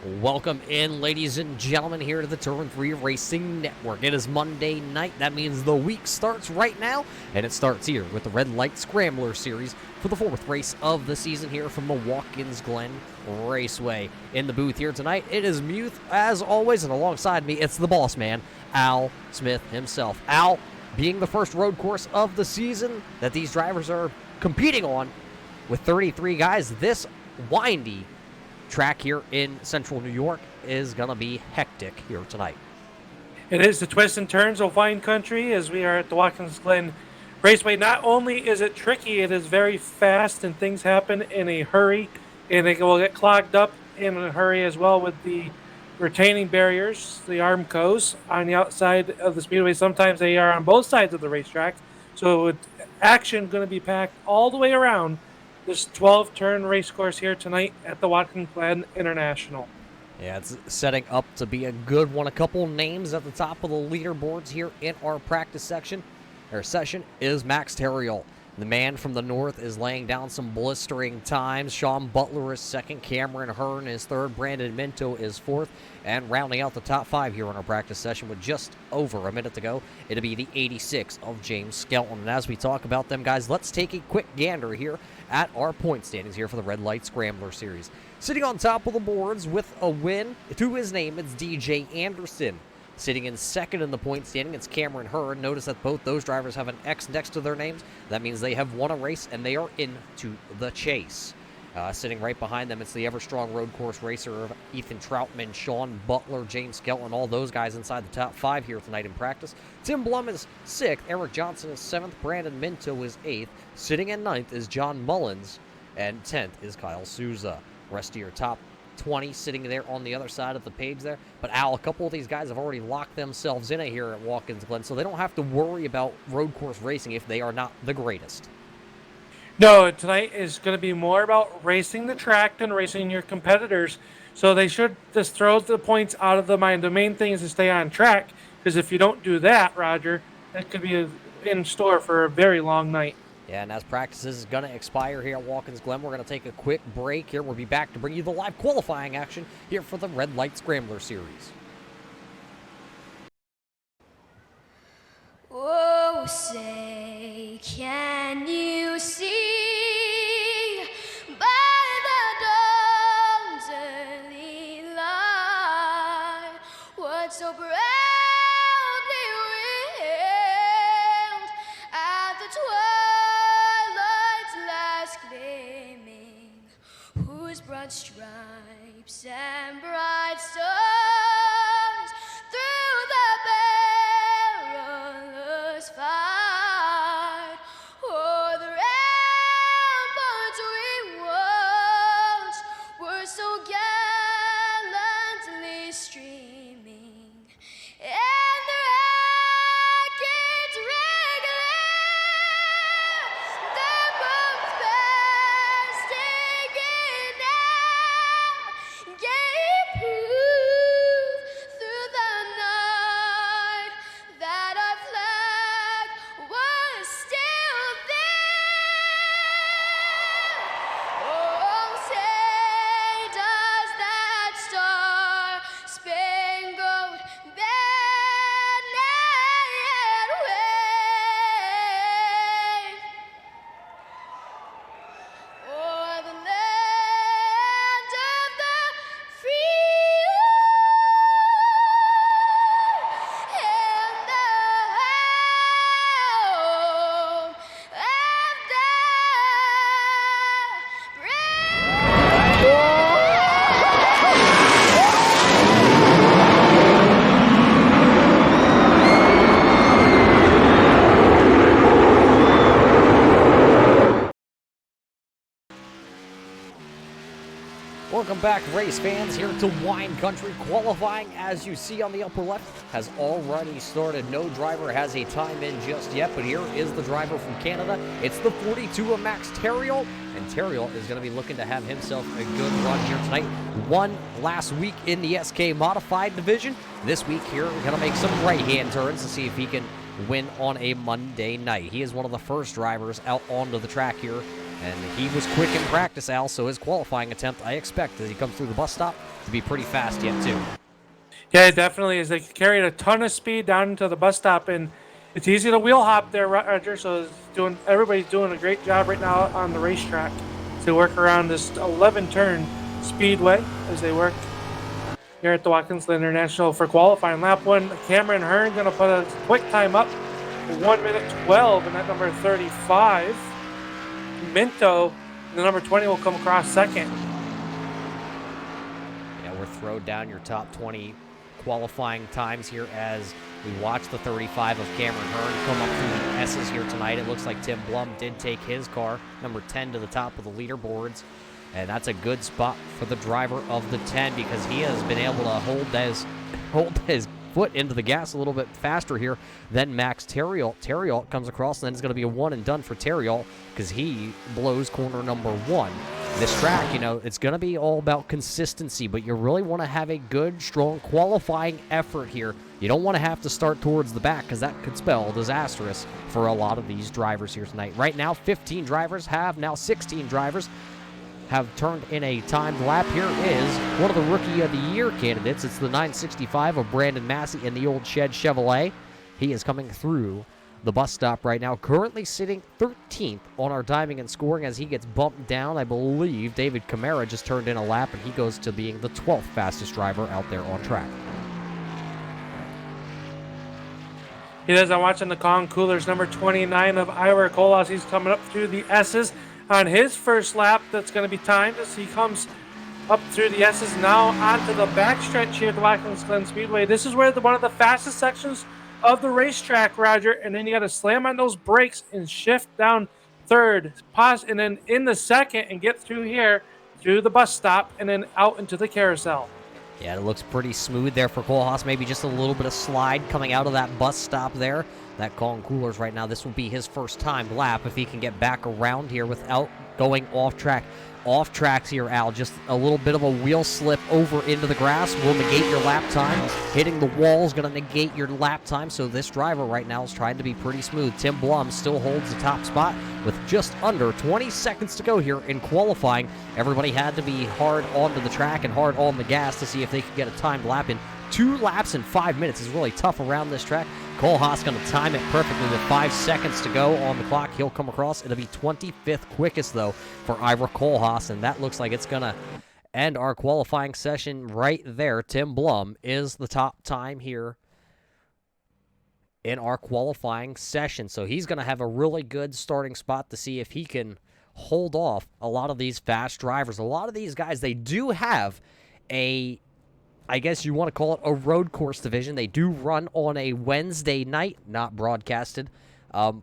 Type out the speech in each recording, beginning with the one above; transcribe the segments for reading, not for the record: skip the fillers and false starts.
Welcome in, ladies and gentlemen, here to the Turn 3 Racing Network. It is Monday night. That means the week starts right now, and it starts here with the Red Light Scrambler Series for the fourth race of the season here from the Watkins Glen Raceway. In the booth here tonight, it is Muth, as always, and alongside me, it's the boss man, Al Smith himself. Al, being the first road course of the season that these drivers are competing on with 33 guys, this windy track here in central New York is going to be hectic here tonight. It is the twists and turns of wine country as we are at the Watkins Glen Raceway. Not only is it tricky, it is very fast and things happen in a hurry, and it will get clogged up in a hurry as well with the retaining barriers, the Armcos on the outside of the speedway. Sometimes they are on both sides of the racetrack, so with action going to be packed all the way around this 12-turn race course here tonight at the Watkins Glen International. Yeah, it's setting up to be a good one. A couple names at the top of the leaderboards here in our practice section. Our session is Max Terriel. The man from the north is laying down some blistering times. Sean Butler is second. Cameron Hearn is third. Brandon Minto is fourth. And rounding out the top five here in our practice session with just over a minute to go, it'll be the 86 of James Skelton. And as we talk about them, guys, let's take a quick gander here at our point standings here for the Red Light Scrambler Series. Sitting on top of the boards with a win to his name, it's DJ Anderson. Sitting in second in the point standing, it's Cameron Hearn. Notice that both those drivers have an X next to their names. That means they have won a race, and they are into the chase. Sitting right behind them, it's the ever-strong road course racer of Ethan Troutman, Sean Butler, James Skelton, all those guys inside the top five here tonight in practice. Tim Blum is sixth. Eric Johnson is seventh. Brandon Minto is eighth. Sitting in ninth is John Mullins, and 10th is Kyle Souza. Rest of your top 20 sitting there on the other side of the page there. But Al, a couple of these guys have already locked themselves in here at Watkins Glen, so they don't have to worry about road course racing if they are not the greatest. No, tonight is going to be more about racing the track than racing your competitors. So they should just throw the points out of the mind. The main thing is to stay on track, because if you don't do that, Roger, that could be in store for a very long night. Yeah, and as practice is going to expire here at Watkins Glen, we're going to take a quick break here. We'll be back to bring you the live qualifying action here for the Red Light Scrambler Series. Oh, say, can you see by the dawn's early light what so proudly wailed at the twilight's last gleaming, whose broad stripes and bright stars through the perilous fight o'er the ramparts we watched were so gallantly streaming, and the rackets regular, the bombs bursting in air, gave proof through the night that our flag was still there. Oh, say does that star-spangled banner yet wave o'er the land of the free and the home of the brave. Welcome back, race fans, here to Wine Country. Qualifying, as you see on the upper left, has already started. No driver has a time in just yet, but here is the driver from Canada. It's the 42 of Max Terriel, and Terriel is going to be looking to have himself a good run here tonight. Won last week in the SK Modified Division. This week here, we're going to make some right-hand turns to see if he can win on a Monday night. He is one of the first drivers out onto the track here And he was quick in practice, Al, so his qualifying attempt, I expect, as he comes through the bus stop, to be pretty fast yet, too. Yeah, it definitely is. They carried a ton of speed down into the bus stop, and it's easy to wheel hop there, Roger. So everybody's doing a great job right now on the racetrack to work around this 11-turn speedway as they work here at the Watkins Glen International for qualifying. Lap 1, Cameron Hearn going to put a quick time up, 1:12, and that number 35. Minto, the number 20, will come across second. Yeah, we're throwing down your top 20 qualifying times here as we watch the 35 of Cameron Hearn come up through the S's here tonight. It looks like Tim Blum did take his car, number 10, to the top of the leaderboards. And that's a good spot for the driver of the 10 because he has been able to hold his foot into the gas a little bit faster here than Max Theriault. Theriault comes across, and then it's going to be a one and done for Theriault because he blows corner number 1. This track, it's going to be all about consistency, but you really want to have a good, strong qualifying effort here. You don't want to have to start towards the back because that could spell disastrous for a lot of these drivers here tonight. Right now, 16 drivers now 16 drivers have turned in a timed lap. Here is one of the Rookie of the Year candidates. It's the 965 of Brandon Massey in the old Shed Chevrolet. He is coming through the bus stop right now, currently sitting 13th on our timing and scoring as he gets bumped down. I believe David Camara just turned in a lap, and he goes to being the 12th fastest driver out there on track. He does. I'm watching the Kong Coolers, number 29 of Ira Kolas. He's coming up through the S's on his first lap. That's going to be timed as he comes up through the S's now onto the backstretch here at the Watkins Glen Speedway. This is where one of the fastest sections of the racetrack, Roger, and then you got to slam on those brakes and shift down third, pause, and then in the second and get through here, through the bus stop, and then out into the carousel. Yeah, it looks pretty smooth there for Kohlhaas. Maybe just a little bit of slide coming out of that bus stop there. That Kong Coolers right now, this will be his first time lap if he can get back around here without going off track. Off tracks here, Al. Just a little bit of a wheel slip over into the grass will negate your lap time. Hitting the wall is going to negate your lap time, so this driver right now is trying to be pretty smooth. Tim Blum still holds the top spot with just under 20 seconds to go here in qualifying. Everybody had to be hard onto the track and hard on the gas to see if they could get a timed lap in. 2 laps in 5 minutes is really tough around this track. Kohlhaas going to time it perfectly with 5 seconds to go on the clock. He'll come across. It'll be 25th quickest, though, for Ira Kohlhaas, and that looks like it's going to end our qualifying session right there. Tim Blum is the top time here in our qualifying session, so he's going to have a really good starting spot to see if he can hold off a lot of these fast drivers. A lot of these guys, they do have I guess you want to call it a road course division. They do run on a Wednesday night, not broadcasted. But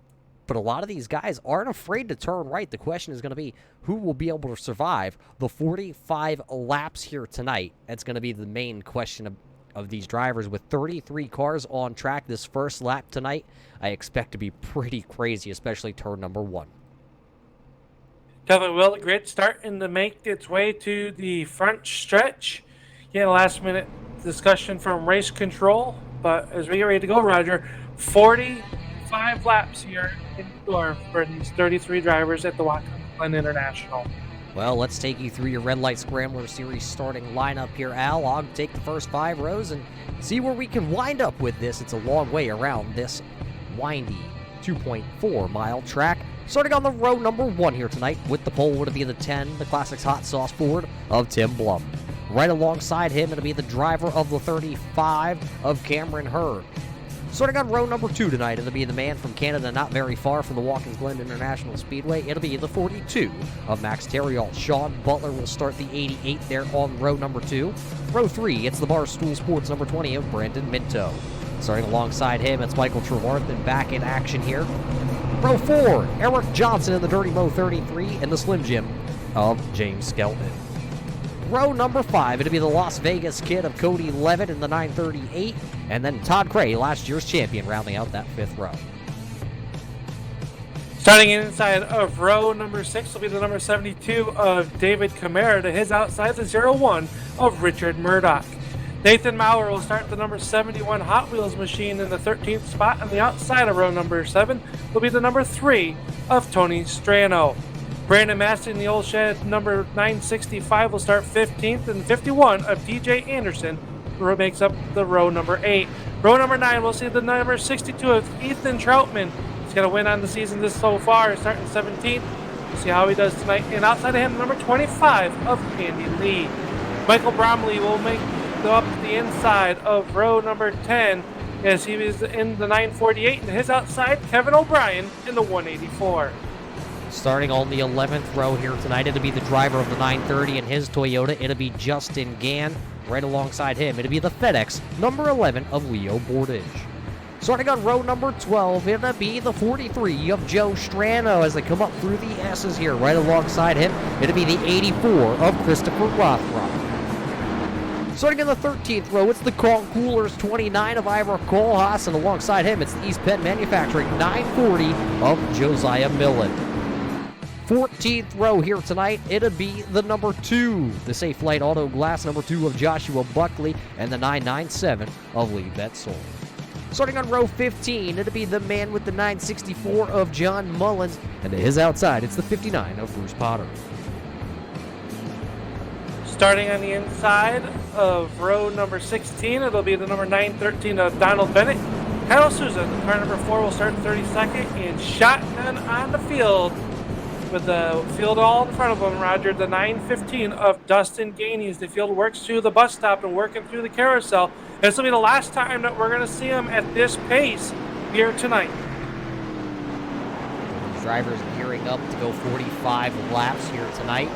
a lot of these guys aren't afraid to turn right. The question is going to be who will be able to survive the 45 laps here tonight. That's going to be the main question of these drivers. With 33 cars on track this first lap tonight, I expect to be pretty crazy, especially turn number 1. Definitely will. Great starting to make its way to the front stretch. Yeah, last-minute discussion from race control, but as we get ready to go, Roger, 45 laps here in store for these 33 drivers at the Watkins Glen International. Well, let's take you through your Red Light Scrambler Series starting lineup here, Al. I'll take the first 5 rows and see where we can wind up with this. It's a long way around this windy 2.4-mile track. Starting on the row number 1 here tonight with the pole to be the 10, the Classics Hot Sauce Ford of Tim Blum. Right alongside him, it'll be the driver of the 35 of Cameron Hearn. Starting on row number 2 tonight, it'll be the man from Canada, not very far from the Watkins Glen International Speedway. It'll be the 42 of Max Theriault. Sean Butler will start the 88 there on row number 2. Row 3, it's the Barstool Sports number 20 of Brandon Minto. Starting alongside him, it's Michael Trevarthen back in action here. Row 4, Eric Johnson in the Dirty Mo 33 and the Slim Jim of James Skelton. Row number 5, it'll be the Las Vegas Kid of Cody Levitt in the 938, and then Todd Cray, last year's champion, rounding out that 5th row. Starting inside of row number 6 will be the number 72 of David Camara to his outside, the 01 of Richard Murdoch. Nathan Maurer will start the number 71 Hot Wheels machine in the 13th spot, and the outside of row number 7 will be the number 3 of Tony Strano. Brandon Massey in the old shed, number 965, will start 15th, and 51 of DJ Anderson makes up the row number 8. Row number 9, we'll see the number 62 of Ethan Troutman. He's got a win on the season this so far, starting 17th. We'll see how he does tonight. And outside of him, number 25 of Andy Lee. Michael Bromley will go up to the inside of row number 10 as he is in the 948, and his outside, Kevin O'Brien in the 184. Starting on the 11th row here tonight, it'll be the driver of the 930 in his Toyota. It'll be Justin Gann. Right alongside him, it'll be the FedEx number 11 of Leo Bordage. Starting on row number 12, it'll be the 43 of Joe Strano as they come up through the S's here. Right alongside him, it'll be the 84 of Christopher Rothrock. Starting in the 13th row, it's the Kong Coolers 29 of Ivor Kohlhaas, and alongside him, it's the East Penn Manufacturing 940 of Josiah Millen. 14th row here tonight, it'll be the number 2, the Safe Light Auto Glass number 2 of Joshua Buckley, and the 997 of Lee Betzel. Starting on row 15, it'll be the man with the 964 of John Mullins, and to his outside, it's the 59 of Bruce Potter. Starting on the inside of row number 16, it'll be the number 913 of Donald Bennett. Kyle Souza, the car number 4, will start 32nd, and shotgun on the field with the field all in front of him, Roger, the 915 of Dustin Gainey as the field works through the bus stop and working through the carousel. This will be the last time that we're going to see him at this pace here tonight. Drivers gearing up to go 45 laps here tonight.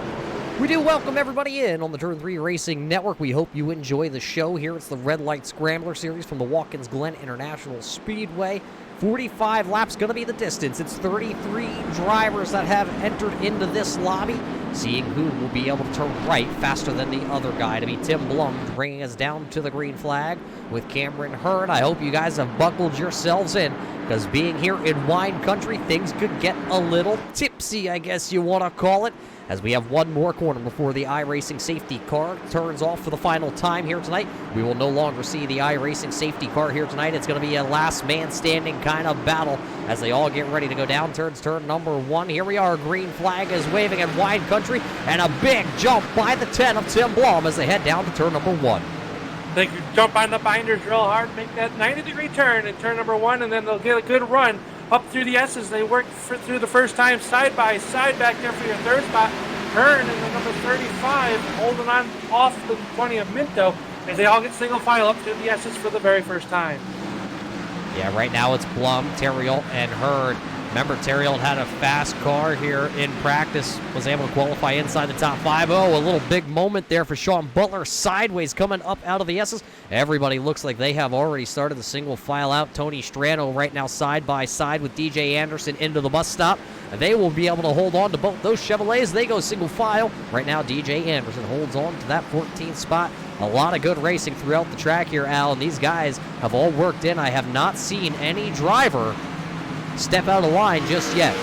We do welcome everybody in on the Turn 3 Racing Network. We hope you enjoy the show here. It's the Red Light Scrambler series from the Watkins Glen International Speedway. 45 laps going to be the distance. It's 33 drivers that have entered into this lobby, seeing who will be able to turn right faster than the other guy. To be Tim Blum bringing us down to the green flag with Cameron Hurd. I hope you guys have buckled yourselves in, because being here in wine country, things could get a little tipsy, I guess you want to call it, as we have one more corner before the iRacing safety car turns off for the final time here tonight. We will no longer see the iRacing safety car here tonight. It's going to be a last man standing kind of battle as they all get ready to go down turns. Turn number 1. Here we are. Green flag is waving in wine country, and a big jump by the 10 of Tim Blum as they head down to turn number 1. They jump on the binders real hard, make that 90-degree turn in turn number 1, and then they'll get a good run up through the S's. They work through the first time side by side back there for your third spot. Hearn in the number 35, holding on off the 20 of Minto as they all get single file up through the S's for the very first time. Yeah, right now it's Blum, Terriol, and Hurd. Remember, Terriol had a fast car here in practice, was able to qualify inside the top 5. Oh, a little big moment there for Sean Butler, sideways coming up out of the S's. Everybody looks like they have already started the single file out. Tony Strano right now side by side with DJ Anderson into the bus stop. And they will be able to hold on to both those Chevrolets. They go single file. Right now, DJ Anderson holds on to that 14th spot. A lot of good racing throughout the track here, Al, and these guys have all worked in. I have not seen any driver step out of line just yet.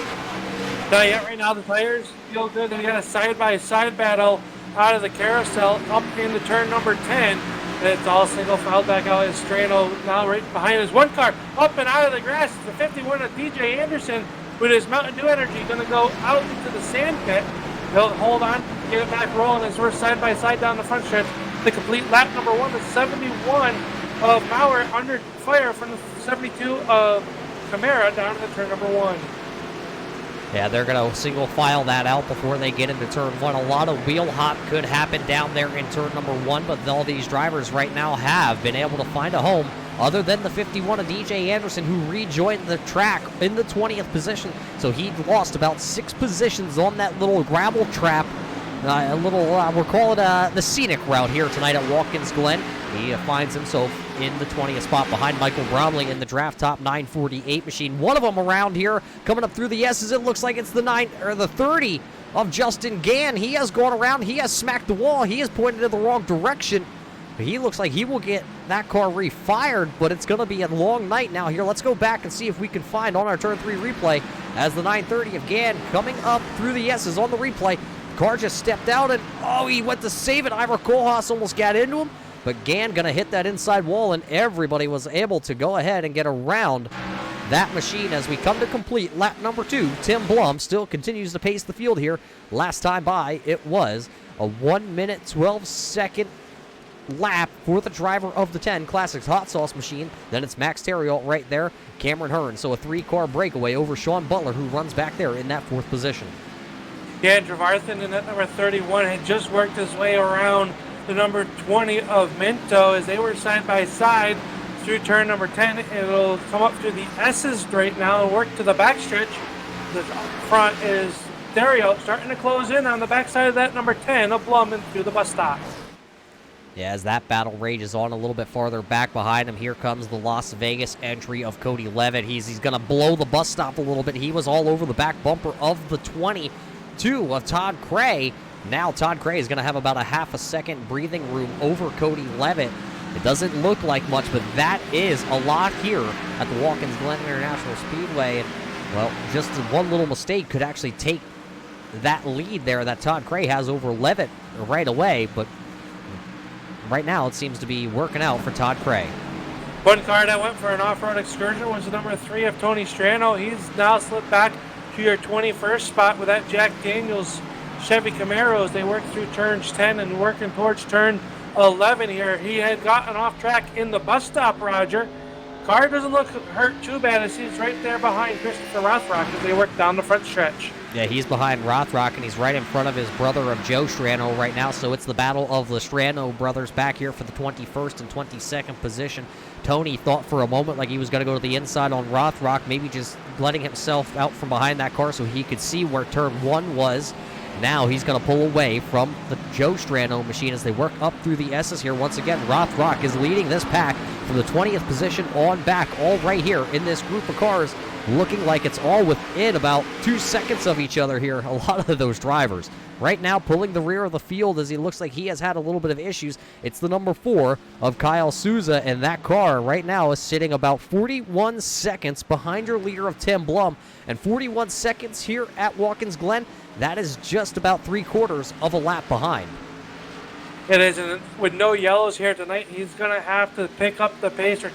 Not yet. Right now the tires feel good. They got a side-by-side battle out of the carousel up into turn number 10. And it's all single file back out as Strano now right behind his one car up and out of the grass. It's the 51 of DJ Anderson with his Mountain Dew energy going to go out into the sand pit. He'll hold on, get it back rolling as we're side-by-side down the front stretch. The complete lap number 1, the 71 of Maurer under fire from the 72 of Camara down to the turn number 1. Yeah, they're going to single file that out before they get into turn 1. A lot of wheel hop could happen down there in turn number 1, but all these drivers right now have been able to find a home other than the 51 of DJ Anderson, who rejoined the track in the 20th position. So he lost about 6 positions on that little gravel trap. We'll call it the scenic route here tonight at Watkins Glen. He finds himself in the 20th spot behind Michael Bromley in the draft top 948 machine. One of them around here coming up through the S's. It looks like it's the 30 of Justin Gann. He has gone around. He has smacked the wall. He has pointed in the wrong direction. He looks like he will get that car refired, but it's going to be a long night now here. Let's go back and see if we can find on our turn 3 replay as the 930 of Gann coming up through the S's on the replay. Car just stepped out, and he went to save it. Ivor Kohlhaas almost got into him, but Gann going to hit that inside wall, and everybody was able to go ahead and get around that machine as we come to complete lap number 2. Tim Blum still continues to pace the field here. Last time by, it was a 1 minute, 12 second lap for the driver of the 10 Classics Hot Sauce machine. Then it's Max Terriot right there, Cameron Hearn. So a 3-car breakaway over Sean Butler, who runs back there in that 4th position. Yeah, and Trevarthen in that number 31 had just worked his way around the number 20 of Minto as they were side by side through turn number 10. It'll come up through the S's right now and work to the backstretch. The front is Terriot starting to close in on the backside of that number 10 of Blum and through the bus stop. Yeah, as that battle rages on a little bit farther back behind him, here comes the Las Vegas entry of Cody Levitt. He's going to blow the bus stop a little bit. He was all over the back bumper of the 22 of Todd Cray. Now Todd Cray is going to have about a half a second breathing room over Cody Levitt. It doesn't look like much, but that is a lot here at the Watkins Glen International Speedway. And, well, just one little mistake could actually take that lead there that Todd Cray has over Levitt right away, but right now it seems to be working out for Todd Cray. One car that went for an off-road excursion was the number 3 of Tony Strano. He's now slipped back to your 21st spot with that Jack Daniels Chevy Camaro as they work through turns 10 and working towards turn 11 here. He had gotten off track in the bus stop, Roger. Car doesn't look hurt too bad as he's right there behind Christopher Rothrock as they work down the front stretch. Yeah, he's behind Rothrock, and he's right in front of his brother of Joe Strano right now, so it's the battle of the Strano brothers back here for the 21st and 22nd position. Tony thought for a moment like he was going to go to the inside on Rothrock, maybe just letting himself out from behind that car so he could see where turn 1 was. Now he's going to pull away from the Joe Strano machine as they work up through the S's here. Once again, Rothrock is leading this pack from the 20th position on back, all right here in this group of cars, looking like it's all within about 2 seconds of each other here, a lot of those drivers. Right now, pulling the rear of the field as he looks like he has had a little bit of issues. It's the number 4 of Kyle Souza, and that car right now is sitting about 41 seconds behind your leader of Tim Blum, and 41 seconds here at Watkins Glen. That is just about 3/4 of a lap behind. It is, and with no yellows here tonight, he's going to have to pick up the pace or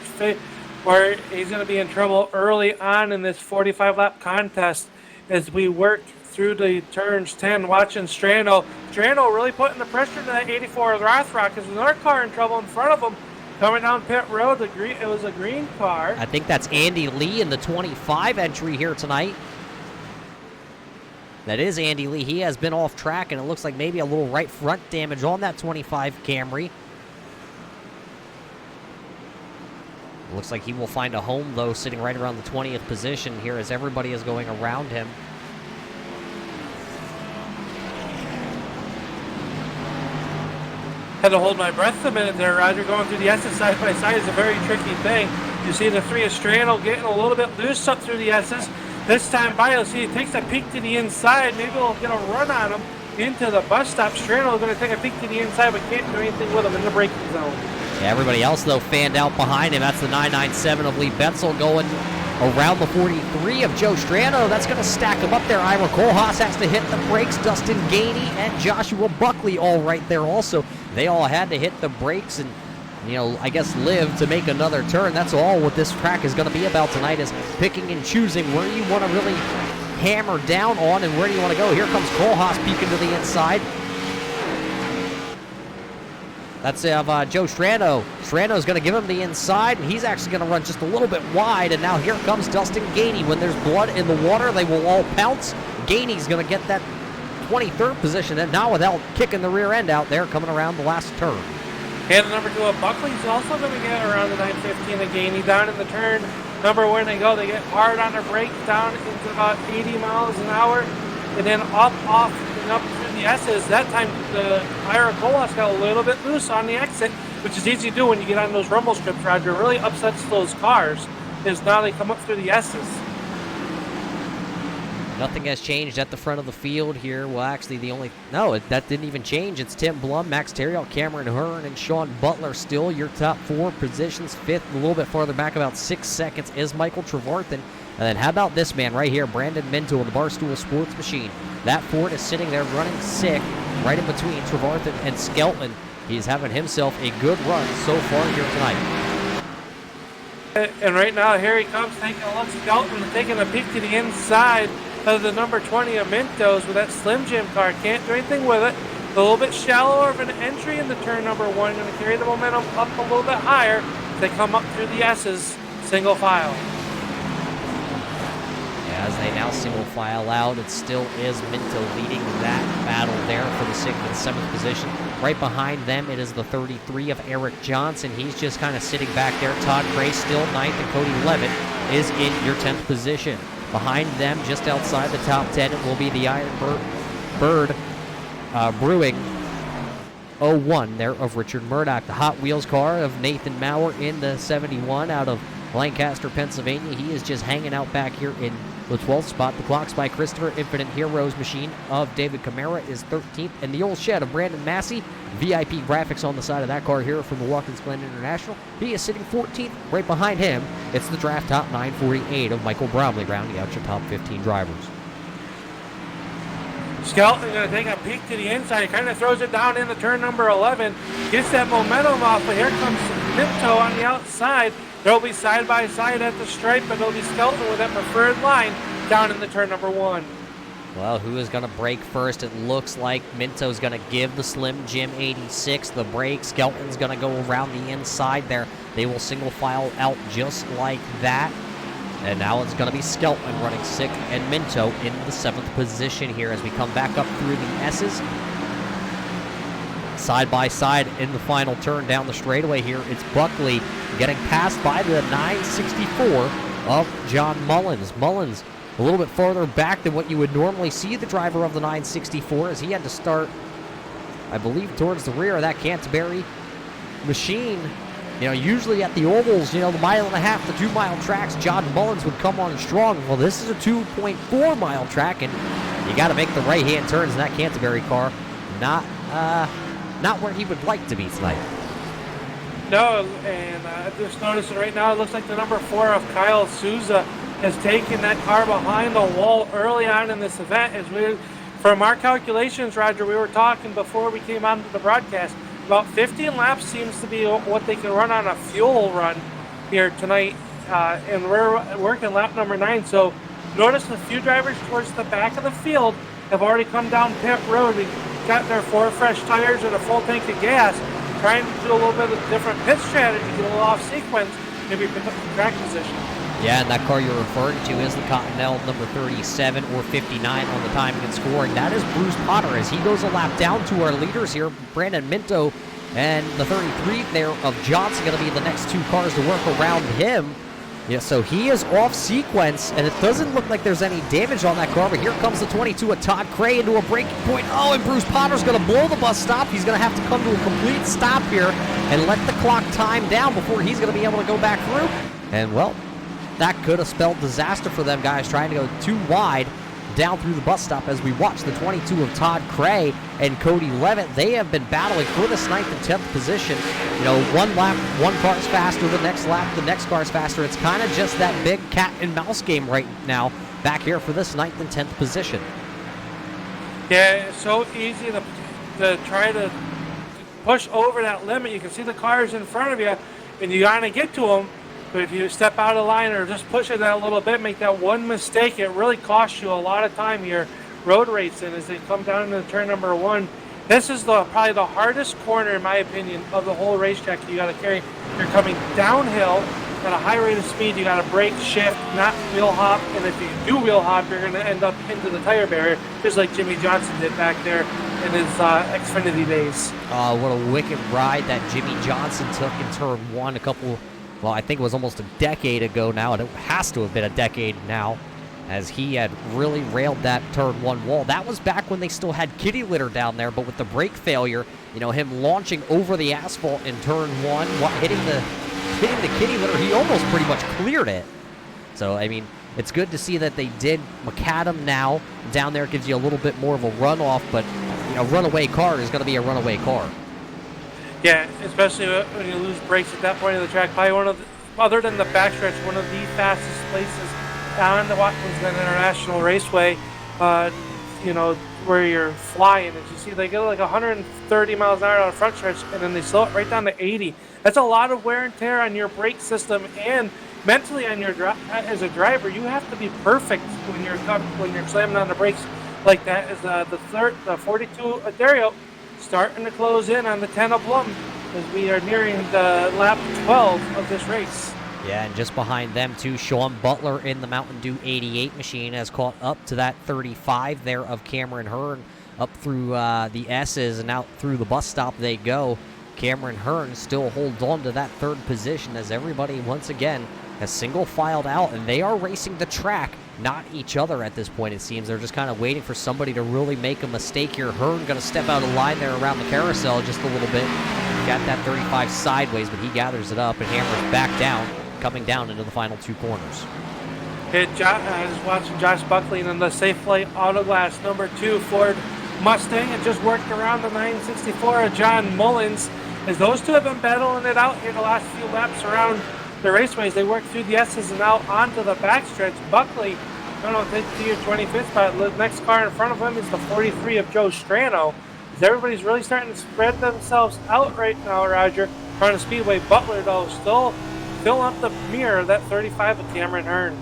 he's going to be in trouble early on in this 45-lap contest as we work through the turns 10, watching Strano. Strano really putting the pressure to that 84 of Rothrock. There's another car in trouble in front of him coming down pit road. It was a green car. I think that's Andy Lee in the 25 entry here tonight. That is Andy Lee. He has been off track, and it looks like maybe a little right front damage on that 25 Camry. Looks like he will find a home, though, sitting right around the 20th position here as everybody is going around him. Had to hold my breath a minute there, Roger. Going through the S's side by side is a very tricky thing. You see the 3 of Strano getting a little bit loose up through the S's. This time by, you'll see he takes a peek to the inside. Maybe we'll get a run on him into the bus stop. Strano is going to take a peek to the inside, but can't do anything with him in the braking zone. Yeah, everybody else, though, fanned out behind him. That's the 997 of Lee Betzel going around the 43 of Joe Strano. That's going to stack him up there. Ira Kohlhaas has to hit the brakes. Dustin Gainey and Joshua Buckley all right there also. They all had to hit the brakes and, I guess live to make another turn. That's all what this track is going to be about tonight, is picking and choosing where you want to really hammer down on and where do you want to go. Here comes Kohlhaas peeking to the inside. That's Joe Strano. Strano's going to give him the inside, and he's actually going to run just a little bit wide, and now here comes Dustin Gainey. When there's blood in the water, they will all pounce. Gainey's going to get that 23rd position, and now without kicking the rear end out there, coming around the last turn. And the number 2 of Buckley's also going to get around the 915 of Gainey. Down in the turn number when they go, they get hard on their brake down into about 80 miles an hour, and then up, off, and up through the S's. That time, the Ira Kohlhaas got a little bit loose on the exit, which is easy to do when you get on those rumble strips, Roger. It really upsets those cars, is now they come up through the S's. Nothing has changed at the front of the field here. Well, actually, that didn't even change. It's Tim Blum, Max Terriot, Cameron Hearn, and Sean Butler still your top 4 positions. 5th, a little bit farther back, about 6 seconds, is Michael Trevarthen. And then how about this man right here, Brandon Minto in the Barstool Sports Machine. That Ford is sitting there running sick right in between Trevarthen and Skelton. He's having himself a good run so far here tonight. And right now, here he comes taking a look. Skelton taking a peek to the inside of the number 20 of Mintos with that Slim Jim car. Can't do anything with it. A little bit shallower of an entry into turn number 1. Going to carry the momentum up a little bit higher as they come up through the S's single file. As they now single file out, it still is Minto leading that battle there for the 6th and 7th position. Right behind them, it is the 33 of Eric Johnson. He's just kind of sitting back there. Todd Gray still 9th, and Cody Levitt is in your 10th position. Behind them, just outside the top 10, it will be the Iron Bird Brewing 01 there of Richard Murdoch. The Hot Wheels car of Nathan Maurer in the 71 out of Lancaster, Pennsylvania. He is just hanging out back here in the 12th spot. The Clocks by Christopher Infinite Heroes machine of David Camara is 13th. And the Old Shed of Brandon Massey, VIP graphics on the side of that car here from the Watkins Glen International. He is sitting 14th. Right behind him, it's the draft top 948 of Michael Bromley, rounding out your top 15 drivers. Skelton going to take a peek to the inside. Kind of throws it down into turn number 11. Gets that momentum off, but here comes Minto on the outside. They'll be side by side at the stripe, but it'll be Skelton with that preferred line down in the turn number 1. Well, who is going to break first? It looks like Minto's going to give the Slim Jim 86 the break. Skelton's going to go around the inside there. They will single file out just like that. And now it's going to be Skelton running 6th and Minto in the 7th position here as we come back up through the S's. Side by side in the final turn down the straightaway here, it's Buckley getting passed by the 964 of John Mullins. Mullins a little bit farther back than what you would normally see the driver of the 964 as he had to start, I believe, towards the rear of that Canterbury machine. You know, usually at the ovals, you know, the 1.5 to 2 mile tracks, John Mullins would come on strong. Well, this is a 2.4 mile track, and you got to make the right-hand turns in that Canterbury car. Not where he would like to be tonight. No, and I just noticed it right now. It looks like the number 4 of Kyle Souza has taken that car behind the wall early on in this event. From our calculations, Roger, we were talking before we came onto the broadcast. About 15 laps seems to be what they can run on a fuel run here tonight, and we're working lap number 9. So notice a few drivers towards the back of the field have already come down pit road. We got their 4 fresh tires and a full tank of gas, trying to do a little bit of different pit strategy, get a little off sequence, maybe pick up some track position. Yeah, and that car you're referring to is the Continental number 37 or 59 on the timing and scoring. That is Bruce Potter as he goes a lap down to our leaders here. Brandon Minto and the 33 there of Johnson going to be the next 2 cars to work around him. Yeah, so he is off sequence, and it doesn't look like there's any damage on that car, but here comes the 22 of Todd Cray into a breaking point. Oh, and Bruce Potter's going to blow the bus stop. He's going to have to come to a complete stop here and let the clock time down before he's going to be able to go back through. And, well, that could have spelled disaster for them guys trying to go too wide down through the bus stop as we watch the 22 of Todd Cray and Cody Levitt. They have been battling for this 9th and 10th position. You know, one lap, one car's faster, the next lap, the next car's faster. It's kind of just that big cat and mouse game right now back here for this 9th and 10th position. Yeah, it's so easy to try to push over that limit. You can see the cars in front of you, and you got to get to them. But if you step out of line or just push it that a little bit, make that one mistake, it really costs you a lot of time here road racing as they come down into turn number 1. This is probably the hardest corner, in my opinion, of the whole racetrack. You got to carry. You're coming downhill at a high rate of speed. You got to brake, shift, not wheel hop. And if you do wheel hop, you're going to end up into the tire barrier, just like Jimmy Johnson did back there in his Xfinity days. What a wicked ride that Jimmy Johnson took in turn 1 well, I think it was almost a decade ago now, and it has to have been a decade now, as he had really railed that turn 1 wall. That was back when they still had kitty litter down there, but with the brake failure, you know, him launching over the asphalt in turn 1, hitting the kitty litter, he almost pretty much cleared it. So, I mean, it's good to see that they did macadam now. Down there gives you a little bit more of a runoff, but a runaway car is going to be a runaway car. Yeah, especially when you lose brakes at that point of the track. Probably other than the backstretch, one of the fastest places on the Watkins Glen International Raceway. You know, where you're flying. As you see, they go like 130 miles an hour on the front stretch, and then they slow it right down to 80. That's a lot of wear and tear on your brake system, and mentally on your as a driver, you have to be perfect when you're slamming on the brakes like that. As the 42 Ontario starting to close in on the 10 of Blum as we are nearing the lap 12 of this race. Yeah, and just behind them, too, Sean Butler in the Mountain Dew 88 machine has caught up to that 35 there of Cameron Hearn up through the S's and out through the bus stop they go. Cameron Hearn still holds on to that third position as everybody, once again, has single-filed out, and they are racing the track, not each other at this point, it seems. They're just kind of waiting for somebody to really make a mistake here. Hearn going to step out of line there around the carousel just a little bit. Got that 35 sideways, but he gathers it up and hammers back down, coming down into the final two corners. I was watching Josh Buckley in the Safelight Autoglass number 2 Ford Mustang and just worked around the 964 of John Mullins. As those two have been battling it out here the last few laps around the raceways, they work through the S's and out onto the backstretch. Buckley, I don't know if it's to your 25th spot. The next car in front of him is the 43 of Joe Strano. As everybody's really starting to spread themselves out right now, Roger. Trying to Speedway. Butler, though, still filling up the mirror of that 35 of Cameron Hearn.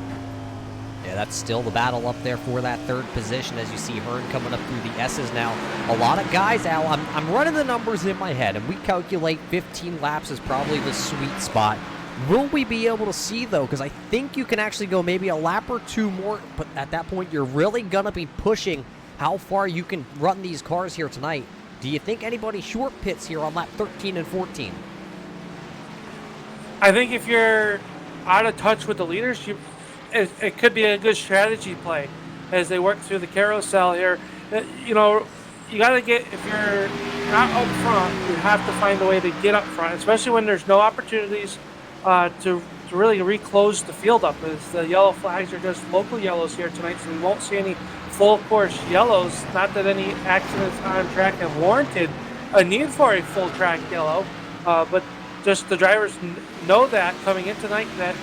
Yeah, that's still the battle up there for that third position as you see Hearn coming up through the S's now. A lot of guys, Al, I'm running the numbers in my head, and we calculate 15 laps is probably the sweet spot. Will we be able to see, though? Because I think you can actually go maybe a lap or two more, but at that point, you're really going to be pushing how far you can run these cars here tonight. Do you think anybody short pits here on lap 13 and 14? I think if you're out of touch with the leaders, it could be a good strategy play as they work through the carousel here. You know, you got to get, if you're not up front, you have to find a way to get up front, especially when there's no opportunities to really reclose the field up, as the yellow flags are just local yellows here tonight, so we won't see any full course yellows. Not that any accidents on track have warranted a need for a full track yellow, but just the drivers know that coming in tonight that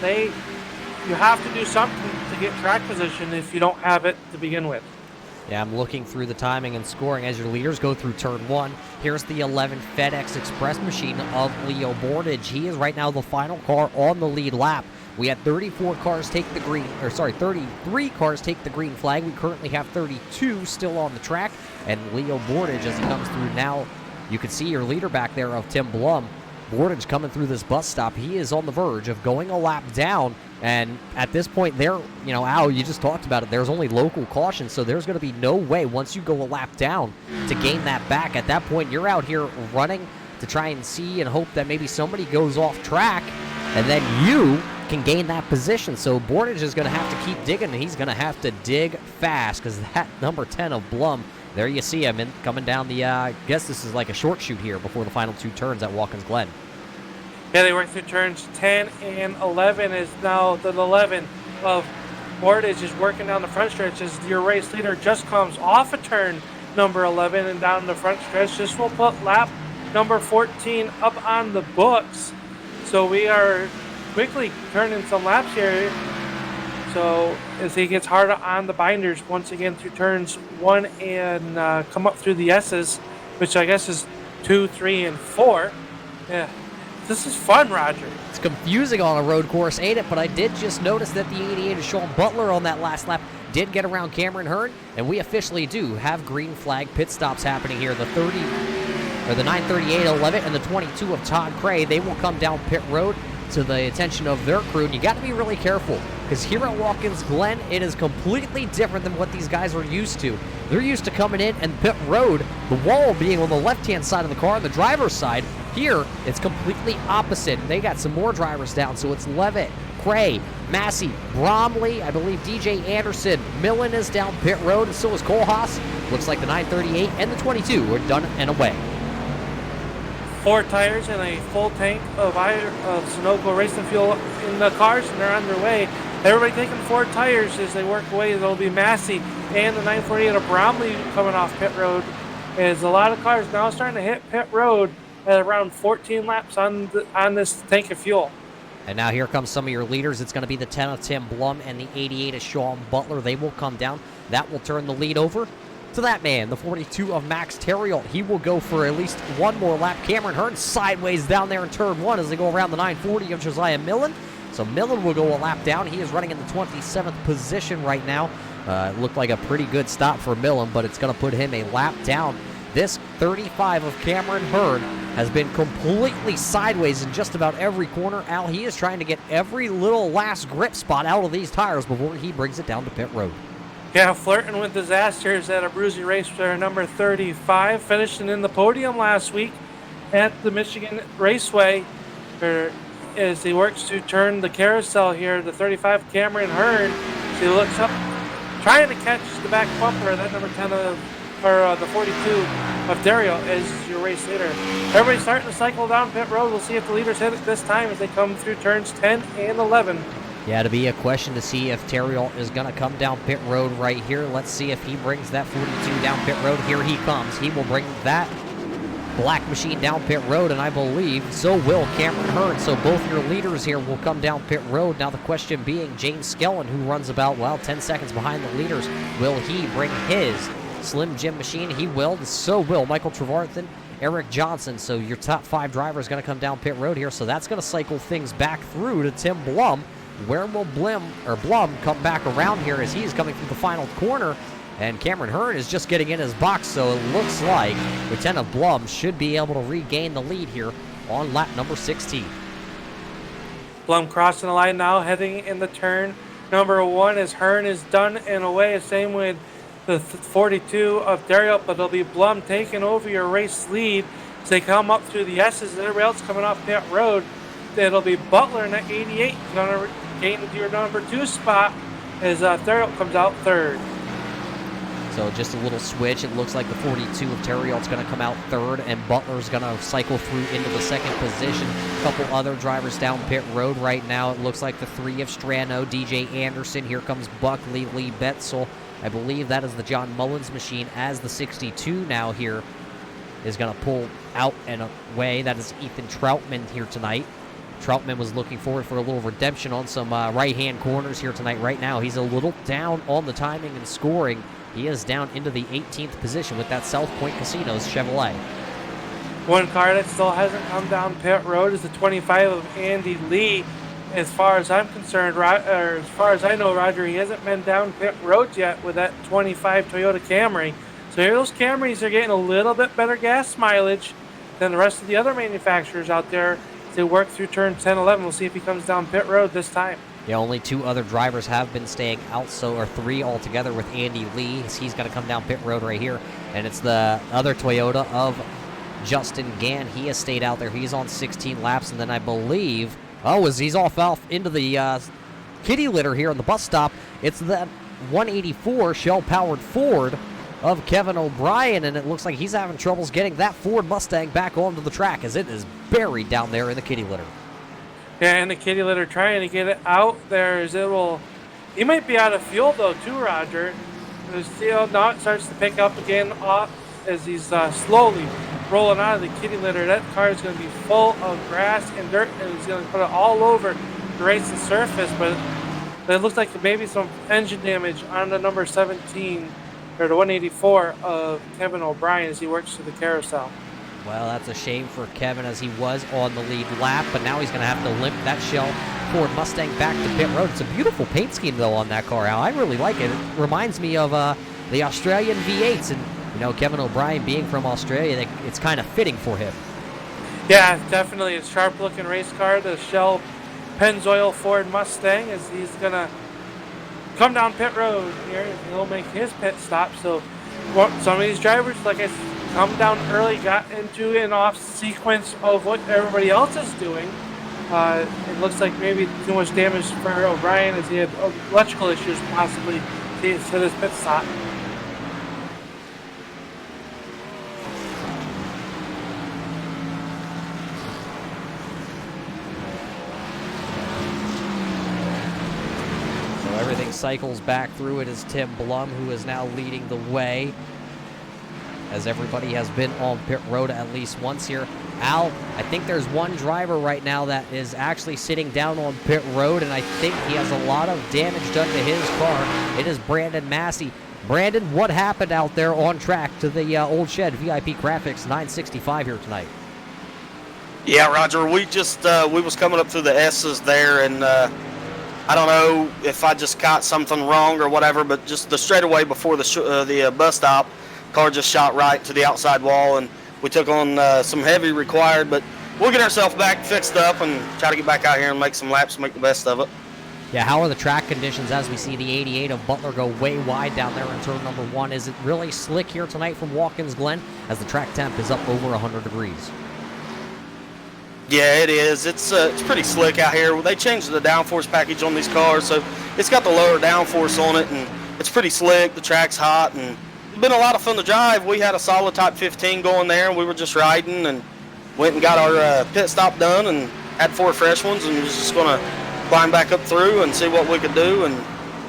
you have to do something to get track position if you don't have it to begin with. Yeah, I'm looking through the timing and scoring as your leaders go through turn 1. Here's the 11 FedEx Express machine of Leo Bornage. He is right now the final car on the lead lap. We had 33 cars take the green flag. We currently have 32 still on the track. And Leo Bornage, as he comes through now, you can see your leader back there of Tim Blum. Bornage coming through this bus stop. He is on the verge of going a lap down. And at this point, Al, you just talked about it. There's only local caution, so there's going to be no way once you go a lap down to gain that back. At that point, you're out here running to try and see and hope that maybe somebody goes off track, and then you can gain that position. So Bornage is going to have to keep digging, and he's going to have to dig fast because that number 10 of Blum, there you see him coming down the, I guess this is like a short shoot here before the final two turns at Watkins Glen. Yeah, they work through turns 10 and 11 is now the 11 of Bornage is working down the front stretch as your race leader just comes off of turn number 11 and down the front stretch. This will put lap number 14 up on the books. So we are quickly turning some laps here. So as he gets harder on the binders once again through turns 1 and come up through the S's, which I guess is 2, 3, and 4. Yeah. This is fun, Roger. It's confusing on a road course, ain't it? But I did just notice that the 88 of Sean Butler on that last lap did get around Cameron Hearn, and we officially do have green flag pit stops happening here. The 938 of Levitt and the 22 of Todd Cray, they will come down pit road to the attention of their crew, and you got to be really careful because here at Watkins Glen, it is completely different than what these guys are used to. They're used to coming in and pit road, the wall being on the left-hand side of the car, the driver's side. Here, it's completely opposite. They got some more drivers down, so it's Levitt, Cray, Massey, Bromley, I believe DJ Anderson, Millen is down pit road, and so is Kohlhaas. Looks like the 938 and the 22 are done and away. 4 tires and a full tank of Sunoco racing fuel in the cars, and they're on their way. Everybody taking 4 tires as they work away. There'll be Massey and the 948 of Bromley coming off pit road. As a lot of cars now starting to hit pit road at around 14 laps on this tank of fuel. And now here comes some of your leaders. It's going to be the 10 of Tim Blum and the 88 of Sean Butler. They will come down. That will turn the lead over to that man, the 42 of Max Terriel. He will go for at least one more lap. Cameron Hearn sideways down there in turn 1 as they go around the 940 of Josiah Millen. So Millen will go a lap down. He is running in the 27th position right now. It looked like a pretty good stop for Millen, but it's going to put him a lap down. This 35 of Cameron Hearn has been completely sideways in just about every corner. Al, he is trying to get every little last grip spot out of these tires before he brings it down to pit road. Yeah, flirting with disasters at a bruising race for number 35, finishing in the podium last week at the Michigan Raceway. As he works to turn the carousel here, the 35 Cameron Hearn, as he looks up, trying to catch the back bumper, that number 10 of, or the 42 of Dario is your race leader. Everybody's starting to cycle down pit road. We'll see if the leaders hit it this time as they come through turns 10 and 11. Yeah, to be a question to see if Terriel is going to come down pit road right here. Let's see if he brings that 42 down pit road. Here he comes. He will bring that black machine down pit road, and I believe so will Cameron Hearn. So both your leaders here will come down pit road. Now the question being James Skellen, who runs about, 10 seconds behind the leaders. Will he bring his Slim Jim machine? He will. So will Michael Trevarthen, Eric Johnson. So your top 5 drivers going to come down pit road here. So that's going to cycle things back through to Tim Blum. Where will Blum come back around here as he's coming through the final corner? And Cameron Hearn is just getting in his box, so it looks like Lieutenant Blum should be able to regain the lead here on lap number 16. Blum crossing the line now, heading in the turn number 1 as Hearn is done and away. Same with the 42 of Dario, but it'll be Blum taking over your race lead as they come up through the S's and everybody else coming off pit road. It'll be Butler in that 88 going to gain your number 2 spot as Dario comes out third. So just a little switch. It looks like the 42 of Terriel's going to come out third, and Butler's going to cycle through into the second position. A couple other drivers down pit road right now. It looks like the 3 of Strano, DJ Anderson. Here comes Buckley, Lee Betzel. I believe that is the John Mullins machine, as the 62 now here is going to pull out and away. That is Ethan Troutman here tonight. Troutman was looking forward for a little redemption on some right-hand corners here tonight. Right now, he's a little down on the timing and scoring. He is down into the 18th position with that South Point Casinos Chevrolet. One car that still hasn't come down pit road is the 25 of Andy Lee. As far as I'm concerned, or as far as I know, Roger, he hasn't been down pit road yet with that 25 Toyota Camry. So here those Camrys are getting a little bit better gas mileage than the rest of the other manufacturers out there. As they work through turn 10, 11, we'll see if he comes down pit road this time. Yeah, only 2 other drivers have been staying out, or 3 altogether with Andy Lee. He's going to come down pit road right here. And it's the other Toyota of Justin Gann. He has stayed out there. He's on 16 laps. And then I believe, as he's off into the kitty litter here on the bus stop, it's that 184 Shell-powered Ford of Kevin O'Brien. And it looks like he's having troubles getting that Ford Mustang back onto the track as it is buried down there in the kitty litter. Yeah, and the kitty litter trying to get it out there as it will. He might be out of fuel though too, Roger. The steel now it starts to pick up again off as he's slowly rolling out of the kitty litter. That car is going to be full of grass and dirt, and he's going to put it all over the racing surface. But it looks like maybe some engine damage on the number 17 or the 184 of Kevin O'Brien as he works through the carousel. Well, that's a shame for Kevin as he was on the lead lap, but now he's going to have to limp that Shell Ford Mustang back to pit road. It's a beautiful paint scheme, though, on that car, Al. I really like it. It reminds me of the Australian V8s, and, Kevin O'Brien being from Australia, it's kind of fitting for him. Yeah, definitely a sharp-looking race car, the Shell Pennzoil Ford Mustang, as he's going to come down pit road here, and he'll make his pit stop. So some of these drivers, like I said, come down early, got into an off sequence of what everybody else is doing. It looks like maybe too much damage for O'Brien as he had electrical issues possibly to his pit stop. So everything cycles back through. It is Tim Blum who is now leading the way, as everybody has been on pit road at least once here. Al, I think there's one driver right now that is actually sitting down on pit road, and I think he has a lot of damage done to his car. It is Brandon Massey. Brandon, what happened out there on track to the Old Shed VIP Graphics 965 here tonight? Yeah, Roger, we just we was coming up through the S's there, and I don't know if I just caught something wrong or whatever, but just the straightaway before the bus stop, car just shot right to the outside wall, and we took on some heavy required, but we'll get ourselves back fixed up and try to get back out here and make some laps, make the best of it. Yeah, how are the track conditions as we see the 88 of Butler go way wide down there in turn number 1? Is it really slick here tonight from Watkins Glen as the track temp is up over 100 degrees? Yeah, it is. It's pretty slick out here. They changed the downforce package on these cars, so it's got the lower downforce on it, and it's pretty slick. The track's hot, and it's been a lot of fun to drive. We had a solid top 15 going there, and we were just riding and went and got our pit stop done and had 4 fresh ones, and was just going to climb back up through and see what we could do, and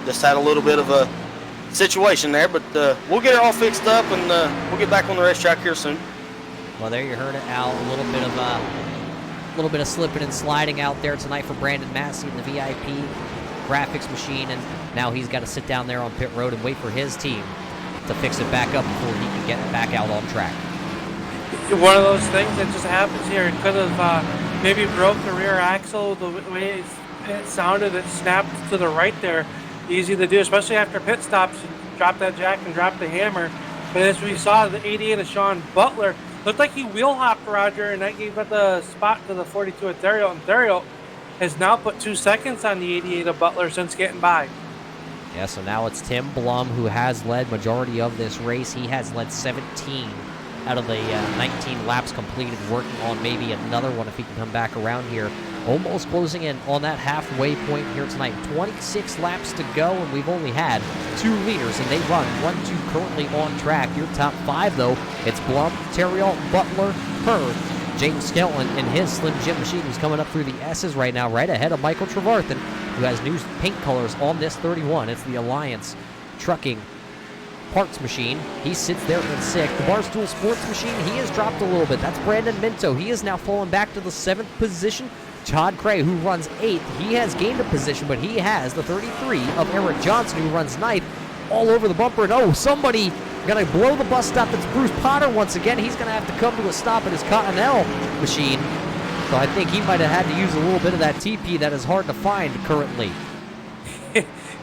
just had a little bit of a situation there, but we'll get it all fixed up, and we'll get back on the racetrack here soon. Well, there you heard it, Al. A little bit of slipping and sliding out there tonight for Brandon Massey in the VIP graphics machine, and now he's got to sit down there on pit road and wait for his team to fix it back up before he can get it back out on track. One of those things that just happens here. It could have maybe broke the rear axle the way it sounded. It snapped to the right there. Easy to do, especially after pit stops. Drop that jack and drop the hammer. But as we saw, the 88 of Sean Butler looked like he wheel hopped Roger, and that gave up the spot to the 42 of Theriot. And Theriot has now put 2 seconds on the 88 of Butler since getting by. Yeah, so now it's Tim Blum who has led majority of this race. He has led 17 out of the 19 laps completed, working on maybe another one if he can come back around here. Almost closing in on that halfway point here tonight. 26 laps to go, and we've only had 2 leaders, and they run 1-2 currently on track. Your top 5, though, it's Blum, Theriot, Butler, Hurd, James Skelton in his Slim Jim machine, who's coming up through the S's right now, right ahead of Michael Trevarthen, who has new paint colors on this 31. It's the Alliance Trucking parts machine. He sits there in 6th. The Barstool Sports machine, he has dropped a little bit. That's Brandon Minto. He is now fallen back to the 7th position. Todd Cray, who runs 8th, he has gained a position, but he has the 33 of Eric Johnson, who runs 9th, all over the bumper. And oh, somebody going to blow the bus stop. That's Bruce Potter once again. He's going to have to come to a stop at his Cottonelle machine. So I think he might have had to use a little bit of that TP that is hard to find currently.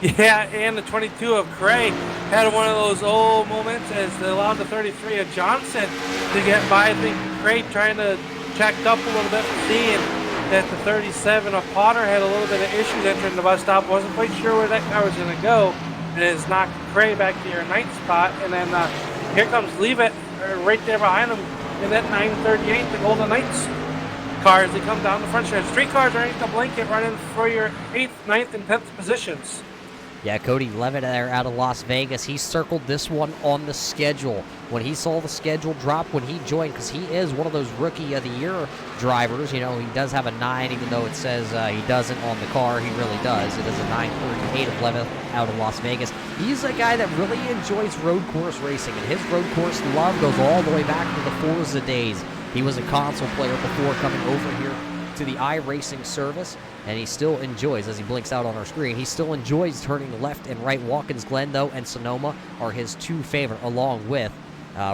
Yeah, and the 22 of Cray had one of those old moments as they allowed the 33 of Johnson to get by. I think Cray trying to check up a little bit, seeing that the 37 of Potter had a little bit of issues entering the bus stop. Wasn't quite sure where that car was going to go, and it's knocked Cray back to your 9th spot. And then here comes Leavitt right there behind him in that 938, the Golden Knights cars. They come down the front stretch. 3 cars underneath the blanket running for your 8th, 9th, and 10th positions. Yeah, Cody Levitt there out of Las Vegas. He circled this one on the schedule. When he saw the schedule drop when he joined, because he is one of those Rookie of the Year drivers. You know, he does have a 9, even though it says he doesn't on the car. He really does. It is a 938 of Levitt out of Las Vegas. He's a guy that really enjoys road course racing, and his road course love goes all the way back to the Forza days. He was a console player before coming over here to the iRacing service, and he still enjoys, as he blinks out on our screen, he still enjoys turning left and right. Watkins Glen, though, and Sonoma are his 2 favorite, along with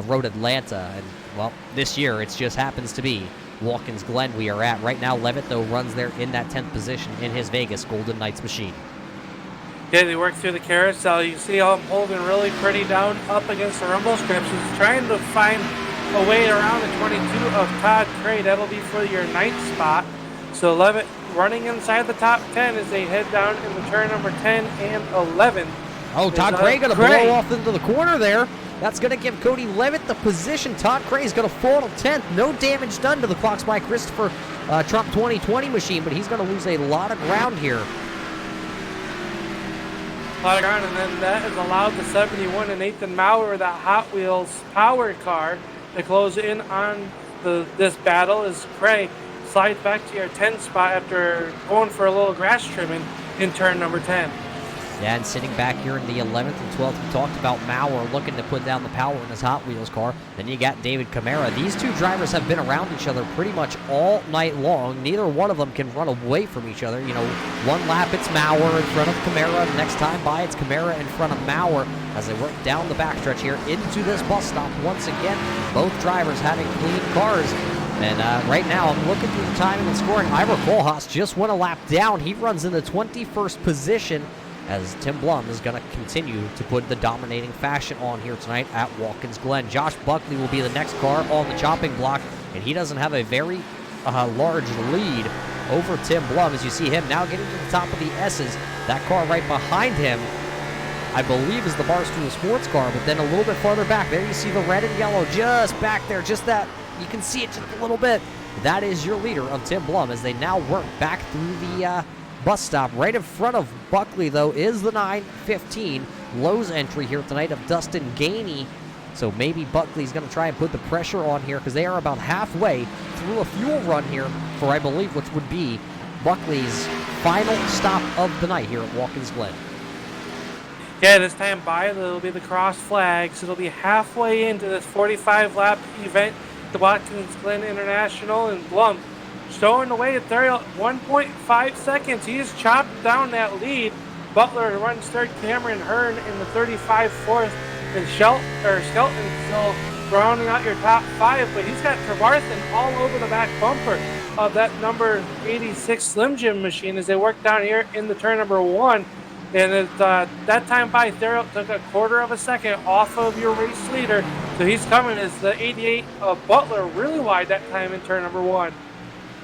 Road Atlanta. And, well, this year it just happens to be Watkins Glen we are at. Right now, Levitt, though, runs there in that 10th position in his Vegas Golden Knights machine. Yeah, they work through the carousel. You see how I'm holding really pretty down up against the rumble strips. He's trying to find a way around the 22 of Todd Cray. That'll be for your 9th spot. So Levitt running inside the top 10 as they head down in the turn number 10 and 11. Oh, Todd Cray going to blow off into the corner there. That's going to give Cody Levitt the position. Todd Cray is going to fall to 10th. No damage done to the Clocks by Christopher Trump 2020 machine, but he's going to lose a lot of ground here. A lot of ground, and then that has allowed the 71 and Nathan Maurer, that Hot Wheels powered car, to close in on this battle as Cray slides back to your 10 spot after going for a little grass trimming in turn number 10. Yeah, and sitting back here in the 11th and 12th, we talked about Maurer looking to put down the power in his Hot Wheels car. Then you got David Camara. These two drivers have been around each other pretty much all night long. Neither one of them can run away from each other. You know, one lap it's Maurer in front of Camara. Next time by it's Camara in front of Maurer as they work down the backstretch here into this bus stop once again. Both drivers having clean cars. And right now, I'm looking through the timing and scoring. Ivor Kohlhaas just went a lap down. He runs in the 21st position as Tim Blum is going to continue to put the dominating fashion on here tonight at Watkins Glen. Josh Buckley will be the next car on the chopping block, and he doesn't have a very large lead over Tim Blum as you see him now getting to the top of the S's. That car right behind him, I believe, is the Barstool Sports car, but then a little bit farther back, there you see the red and yellow just back there, just that. You can see it just a little bit. That is your leader of Tim Blum as they now work back through the bus stop. Right in front of Buckley, though, is the 915 Lowe's entry here tonight of Dustin Gainey. So maybe Buckley's going to try and put the pressure on here because they are about halfway through a fuel run here for, I believe, which would be Buckley's final stop of the night here at Watkins Glen. Yeah, this time by, it'll be the cross flags. It'll be halfway into this 45-lap event, the Watkins Glen International, and Blum showing the way at 1.5 seconds. He's chopped down that lead. Butler runs third, Cameron Hearn in the 35 fourth, and Skelton still rounding out your top five, but he's got Trevarthen all over the back bumper of that number 86 Slim Jim machine as they work down here in the turn number one. And that time by, Theriot took a quarter of a second off of your race leader. So he's coming as the 88 of Butler really wide that time in turn number one.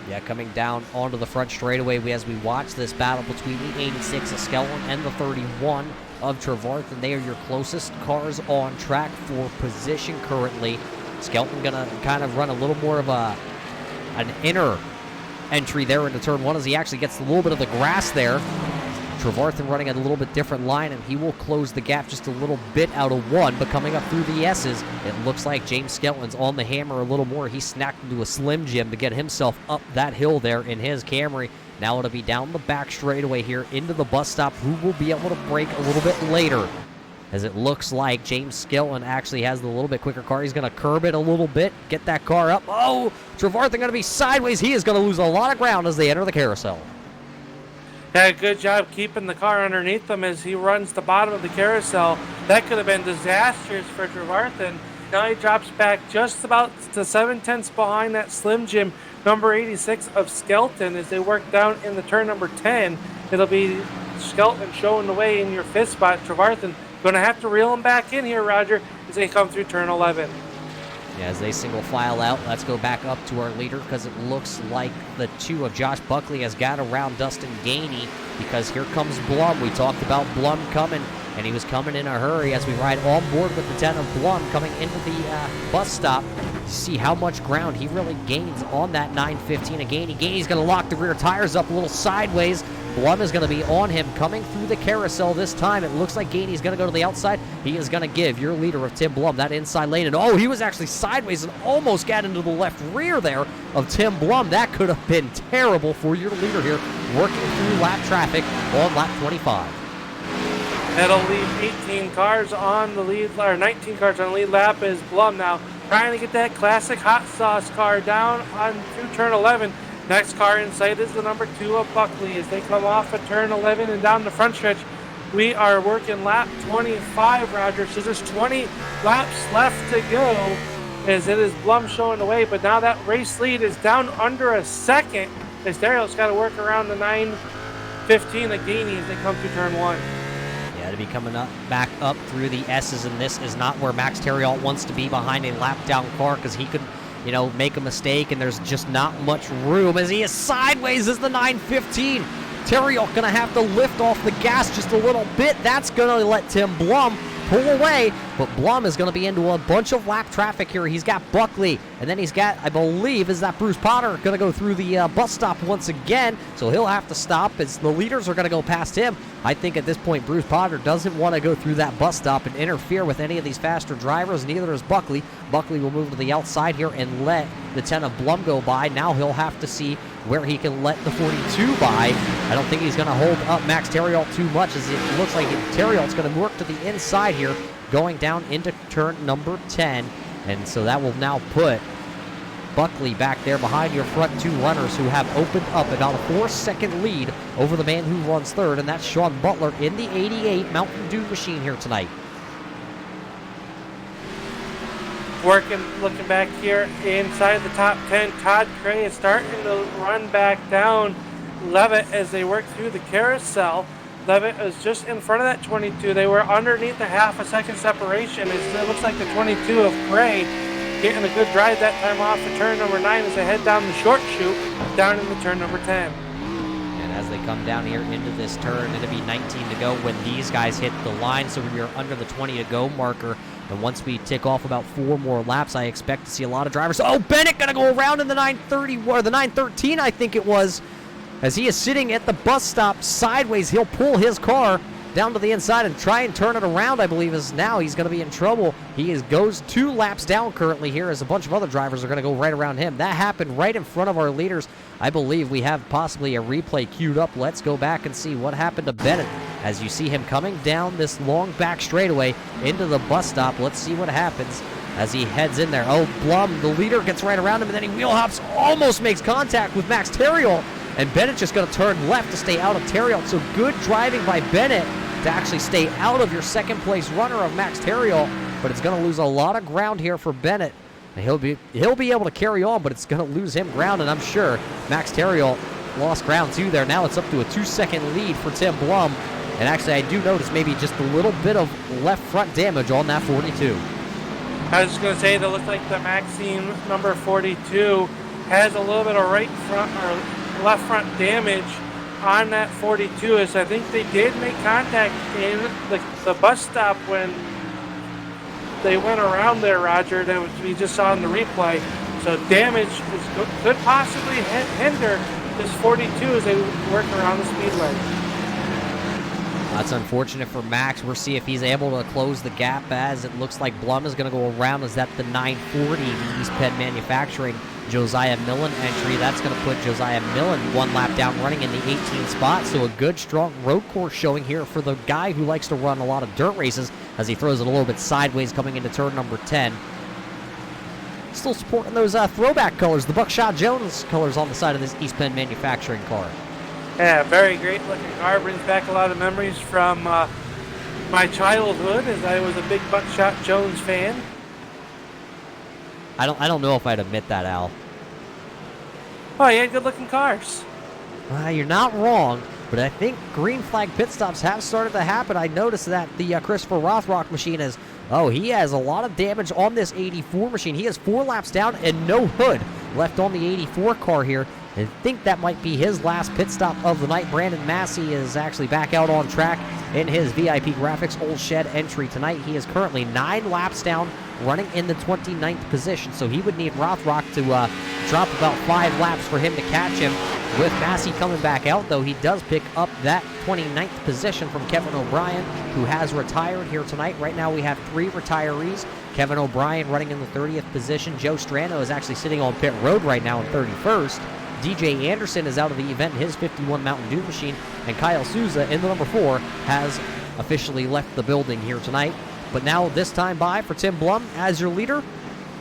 Yeah, coming down onto the front straightaway as we watch this battle between the 86 of Skelton and the 31 of Trevarthen. They are your closest cars on track for position currently. Skelton going to kind of run a little more of an inner entry there into turn one as he actually gets a little bit of the grass there. Trevarthen running a little bit different line, and he will close the gap just a little bit out of one, but coming up through the S's, it looks like James Skelton's on the hammer a little more. He snacked into a Slim Jim to get himself up that hill there in his Camry. Now it'll be down the back straightaway here into the bus stop. Who will be able to break a little bit later? As it looks like James Skelton actually has the little bit quicker car. He's going to curb it a little bit, get that car up. Oh, Trevarthen going to be sideways. He is going to lose a lot of ground as they enter the carousel. Yeah, good job keeping the car underneath him as he runs the bottom of the carousel. That could have been disastrous for Trevarthen. Now he drops back just about to 7/10 behind that Slim Jim number 86 of Skelton as they work down in the turn number 10. It'll be Skelton showing the way in your fifth spot. Trevarthen going to have to reel him back in here, Roger, as they come through turn 11. Yeah, as they single file out, let's go back up to our leader because it looks like the two of Josh Buckley has got around Dustin Gainey because here comes Blum. We talked about Blum coming, and he was coming in a hurry as we ride on board with the 10 of Blum coming into the bus stop. You see how much ground he really gains on that 915 of Gainey. Gainey's going to lock the rear tires up a little sideways. Blum is going to be on him coming through the carousel this time. It looks like Gainey's going to go to the outside. He is going to give your leader of Tim Blum that inside lane. And oh, he was actually sideways and almost got into the left rear there of Tim Blum. That could have been terrible for your leader here, working through lap traffic on lap 25. That'll leave 18 cars on the lead, or 19 cars on the lead lap as Blum now trying to get that classic hot sauce car down on through turn 11. Next car in sight is the number 2 of Buckley as they come off of turn 11 and down the front stretch. We are working lap 25, Roger. So there's 20 laps left to go as it is Blum showing the way. But now that race lead is down under a second as Daryl's got to work around the 915 of Gainey as they come through turn 1. Yeah, to be coming up back up through the S's, and this is not where Max Theriot wants to be behind a lap down car because he could, make a mistake, and there's just not much room as he is sideways as the 915. Theriot going to have to lift off the gas just a little bit. That's going to let Tim Blum pull away But Blum is going to be into a bunch of lap traffic here. He's got Buckley, and then he's got, I believe, is that Bruce Potter going to go through the bus stop once again. So he'll have to stop as the leaders are going to go past him. I think at this point, Bruce Potter doesn't want to go through that bus stop and interfere with any of these faster drivers. Neither does Buckley. Buckley will move to the outside here and let the 10 of Blum go by. Now he'll have to see where he can let the 42 by. I don't think he's going to hold up Max Terriot too much, as it looks like Terriot's going to work to the inside here, going down into turn number 10. And so that will now put Buckley back there behind your front two runners, who have opened up about a 4-second lead over the man who runs third, and that's Sean Butler in the 88 Mountain Dew machine here tonight. Looking back here inside the top 10, Todd Cray is starting to run back down Levitt as they work through the carousel. Levitt is just in front of that 22. They were underneath the half a second separation. It looks like the 22 of Cray getting a good drive that time off of turn number 9 as they head down the short chute down into turn number 10. And as they come down here into this turn, it'll be 19 to go when these guys hit the line, so we are under the 20 to go marker. And once we tick off about 4 more laps, I expect to see a lot of drivers. Oh, Bennett gonna go around in the 930 or the 913, I think it was. As he is sitting at the bus stop sideways, he'll pull his car down to the inside and try and turn it around, I believe, as now he's going to be in trouble. He goes 2 laps down currently here, as a bunch of other drivers are going to go right around him. That happened right in front of our leaders. I believe we have possibly a replay queued up. Let's go back and see what happened to Bennett as you see him coming down this long back straightaway into the bus stop. Let's see what happens as he heads in there. Oh, Blum, the leader, gets right around him, and then he wheel hops, almost makes contact with Max Terriot. And Bennett just going to turn left to stay out of Terriot. So good driving by Bennett to actually stay out of your second place runner of Max Terriot. But it's going to lose a lot of ground here for Bennett. And he'll be able to carry on, but it's going to lose him ground. And I'm sure Max Terriot lost ground too there. Now it's up to a 2-second lead for Tim Blum. And actually, I do notice maybe just a little bit of left front damage on that 42. I was just going to say that it looks like the Maxime number 42 has a little bit of right front or left front damage on that 42, as I think they did make contact in the bus stop when they went around there, Roger, that we just saw in the replay. So damage could possibly hinder this 42 as they work around the speedway. That's unfortunate for Max. We'll see if he's able to close the gap, as it looks like Blum is going to go around. Is that the 940, the East Penn Manufacturing Josiah Millen entry? That's going to put Josiah Millen 1 lap down, running in the 18th spot. So a good, strong road course showing here for the guy who likes to run a lot of dirt races, as he throws it a little bit sideways coming into turn number 10. Still sporting those throwback colors, the Buckshot Jones colors on the side of this East Penn Manufacturing car. Yeah, very great looking car. Brings back a lot of memories from my childhood, as I was a big Buckshot Jones fan. I don't know if I'd admit that, Al. Oh, he had good looking cars. You're not wrong, but I think green flag pit stops have started to happen. I noticed that the Christopher Rothrock machine is, he has a lot of damage on this 84 machine. He has 4 laps down and no hood left on the 84 car here. I think that might be his last pit stop of the night. Brandon Massey is actually back out on track in his VIP Graphics Old Shed entry tonight. He is currently 9 laps down, running in the 29th position, so he would need Rothrock to drop about 5 laps for him to catch him. With Massey coming back out, though, he does pick up that 29th position from Kevin O'Brien, who has retired here tonight. Right now we have 3 retirees. Kevin O'Brien running in the 30th position. Joe Strano is actually sitting on pit road right now in 31st. DJ Anderson is out of the event in his 51 Mountain Dew machine, and Kyle Souza in the number 4 has officially left the building here tonight. But now this time by for Tim Blum as your leader.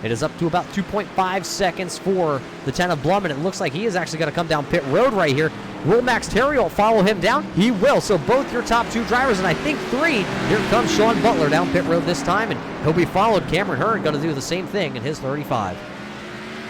It is up to about 2.5 seconds for the 10 of Blum, and it looks like he is actually going to come down pit road right here. Will Max Terriot follow him down? He will. So both your top 2 drivers, and I think 3. Here comes Sean Butler down pit road this time, and he'll be followed. Cameron Hearn going to do the same thing in his 35.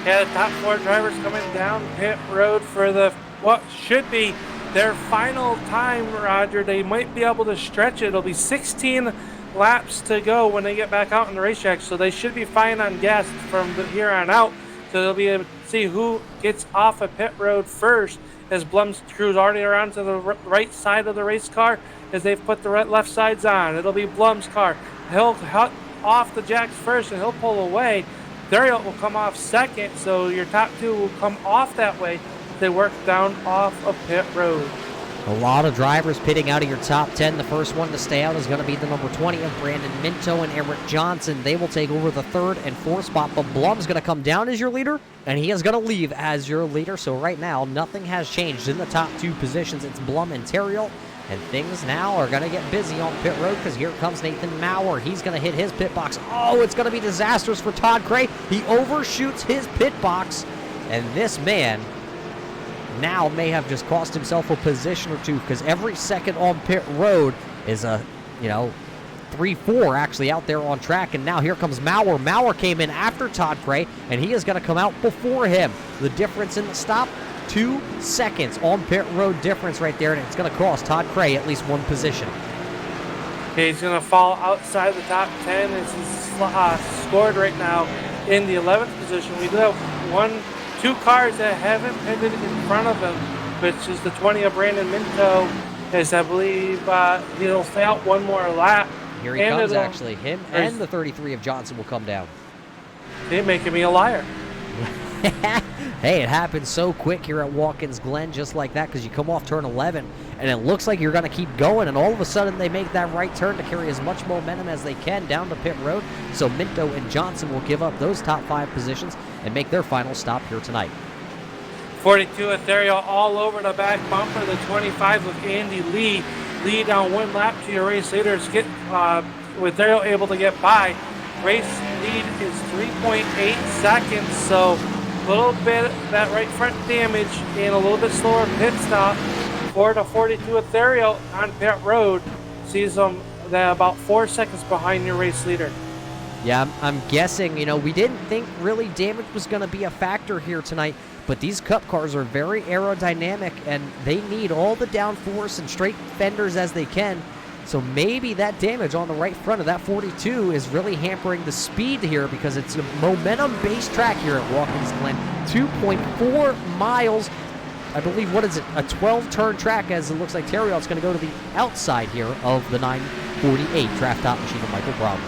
Yeah, the top 4 drivers coming down pit road for what should be their final time, Roger. They might be able to stretch it. It'll be 16 laps to go when they get back out on the racetrack, so they should be fine on gas from here on out. So they'll be able to see who gets off of pit road first, as Blum's crew's already around to the right side of the race car as they've put the left sides on. It'll be Blum's car. He'll off the jacks first, and he'll pull away. Theriot will come off second, so your top two will come off that way. They work down off of pit road. A lot of drivers pitting out of your top 10. The first one to stay out is going to be the number 20 of Brandon Minto and Eric Johnson. They will take over the third and fourth spot, but Blum's going to come down as your leader, and he is going to leave as your leader. So right now, nothing has changed in the top two positions. It's Blum and Terriel, and things now are going to get busy on pit road because here comes Nathan Maurer. He's going to hit his pit box. Oh, it's going to be disastrous for Todd Gray. He overshoots his pit box, and this man now may have just cost himself a position or two because every second on pit road is a, 3-4 actually out there on track. And now here comes Maurer. Maurer came in after Todd Gray, and he is going to come out before him. The difference in the stop, 2 seconds on pit road difference right there, and it's going to cost Todd Gray at least one position. He's going to fall outside the top 10 as he's scored right now in the 11th position. We do have 2 cars that haven't pitted in front of him, which is the 20 of Brandon Minto, as I believe he'll stay out one more lap. Here he comes, actually. Him and the 33 of Johnson will come down. They're making me a liar. Hey, it happens so quick here at Watkins Glen, just like that, because you come off turn 11, and it looks like you're going to keep going, and all of a sudden they make that right turn to carry as much momentum as they can down to pit road. So Minto and Johnson will give up those top 5 positions and make their final stop here tonight. 42 Ethereal all over the back bumper. The 25 of Andy Lee lead down 1 lap to your race leaders. With Ethereal able to get by. Race lead is 3.8 seconds, so a little bit of that right front damage and a little bit slower pit stop for the 42 Ethereal on pit road sees them about 4 seconds behind your race leader. Yeah, I'm guessing, we didn't think really damage was going to be a factor here tonight, but these Cup cars are very aerodynamic, and they need all the downforce and straight fenders as they can. So maybe that damage on the right front of that 42 is really hampering the speed here because it's a momentum-based track here at Watkins Glen. 2.4 miles. I believe, what is it, a 12-turn track, as it looks like Terriot's going to go to the outside here of the 948 draft top machine of Michael Bromley.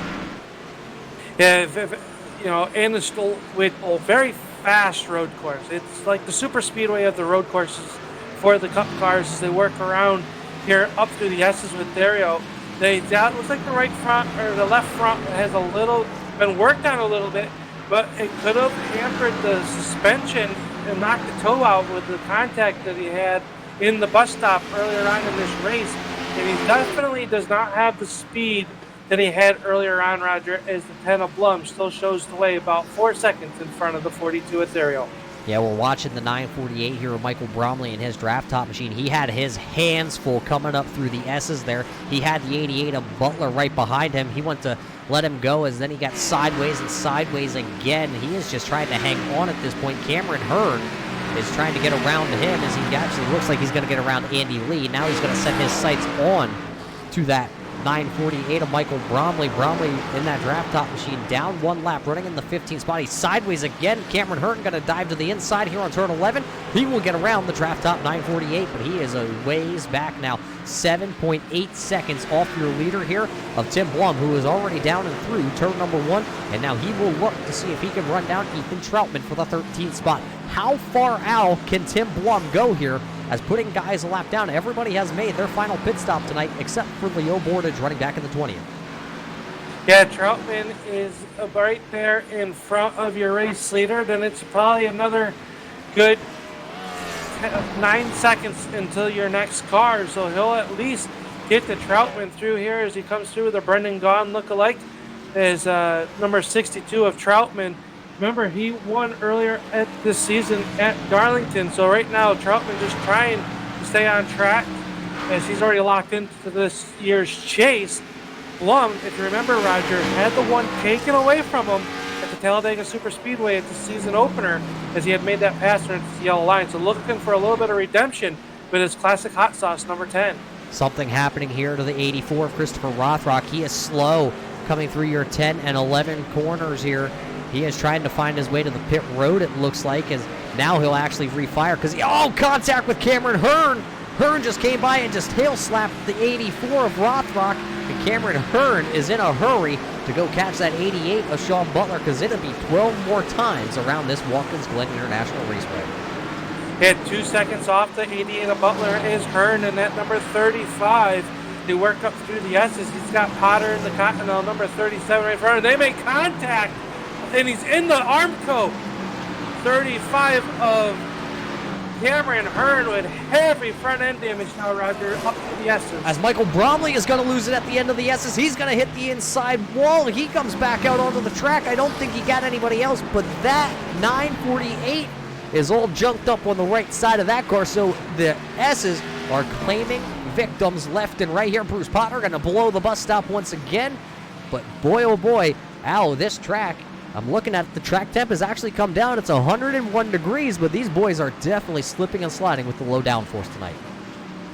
Yeah, and it's still with a very fast road course. It's like the super speedway of the road courses for the Cup cars as they work around here up through the S's with Dario. That looks like the right front or the left front has been worked on a little bit, but it could have hampered the suspension and knocked the toe out with the contact that he had in the bus stop earlier on in this race. And he definitely does not have the speed that he had earlier on, Roger, as the 10 of Blum still shows the way about 4 seconds in front of the 42 Ethereal. Yeah, we're watching the 948 here with Michael Bromley and his draft top machine. He had his hands full coming up through the S's there. He had the 88 of Butler right behind him. He went to let him go as then he got sideways and sideways again. He is just trying to hang on at this point. Cameron Hearn is trying to get around to him as he actually looks like he's going to get around Andy Lee. Now he's going to set his sights on to that 948 of Michael Bromley. Bromley in that draft top machine, down 1 lap, running in the 15th spot. He's sideways again. Cameron Hearn going to dive to the inside here on turn 11. He will get around the draft top 948, but he is a ways back now. 7.8 seconds off your leader here of Tim Blum, who is already down and through turn number 1, and now he will look to see if he can run down Ethan Troutman for the 13th spot. How far out can Tim Blum go here? As putting guys a lap down, everybody has made their final pit stop tonight, except for Leo Bordage running back in the 20th. Yeah, Troutman is right there in front of your race leader. Then it's probably another good 9 seconds until your next car. So he'll at least get the Troutman through here as he comes through with a Brendan Gaughan lookalike. Is number 62 of Troutman. Remember, he won earlier at this season at Darlington. So right now, Troutman just trying to stay on track as he's already locked into this year's chase. Blum, if you remember, Roger, had the one taken away from him at the Talladega Superspeedway at the season opener as he had made that pass into the yellow line. So looking for a little bit of redemption with his classic hot sauce, number 10. Something happening here to the 84 of Christopher Rothrock. He is slow coming through your 10 and 11 corners here. He is trying to find his way to the pit road, it looks like, as now he'll actually refire because contact with Cameron Hearn. Hearn just came by and just tail slapped the 84 of Rothrock, and Cameron Hearn is in a hurry to go catch that 88 of Sean Butler, because it'll be 12 more times around this Watkins Glen International Raceway. Hit 2 seconds off the 88 of Butler is Hearn, and that number 35 to work up through the S's. He's got Potter in the Continental, number 37 right in front. They make contact, and he's in the Armco. 35 of Cameron Hearn with heavy front end damage now, Roger, up to the S's. As Michael Bromley is going to lose it at the end of the S's, he's going to hit the inside wall. He comes back out onto the track. I don't think he got anybody else, but that 948 is all junked up on the right side of that car, so the S's are claiming victims left and right here. Bruce Potter going to blow the bus stop once again, but boy, oh boy, this track, I'm looking at the track temp has actually come down. It's 101 degrees, but these boys are definitely slipping and sliding with the low downforce tonight.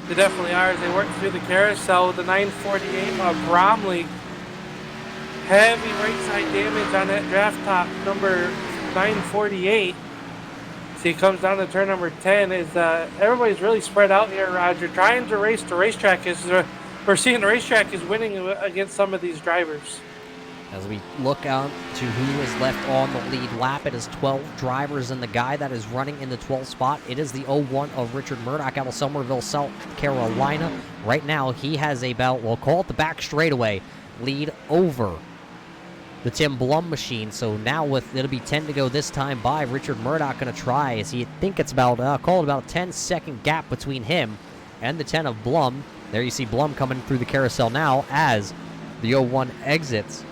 They definitely are as they work through the carousel with the 948 of Bromley. Heavy right side damage on that draft top, number 948. See, it comes down to turn number 10. Everybody's really spread out here, Roger, trying to race the racetrack. We're seeing the racetrack is winning against some of these drivers. As we look out to who is left on the lead lap, it is 12 drivers, and the guy that is running in the 12th spot, it is the 01 of Richard Murdoch out of Somerville, South Carolina. Right now, he has about, we'll call it the back straightaway lead over the Tim Blum machine. So now it'll be 10 to go this time by. Richard Murdoch going to try, as he think it's about, call it about a 10-second gap between him and the 10 of Blum. There you see Blum coming through the carousel now as the 01 exits.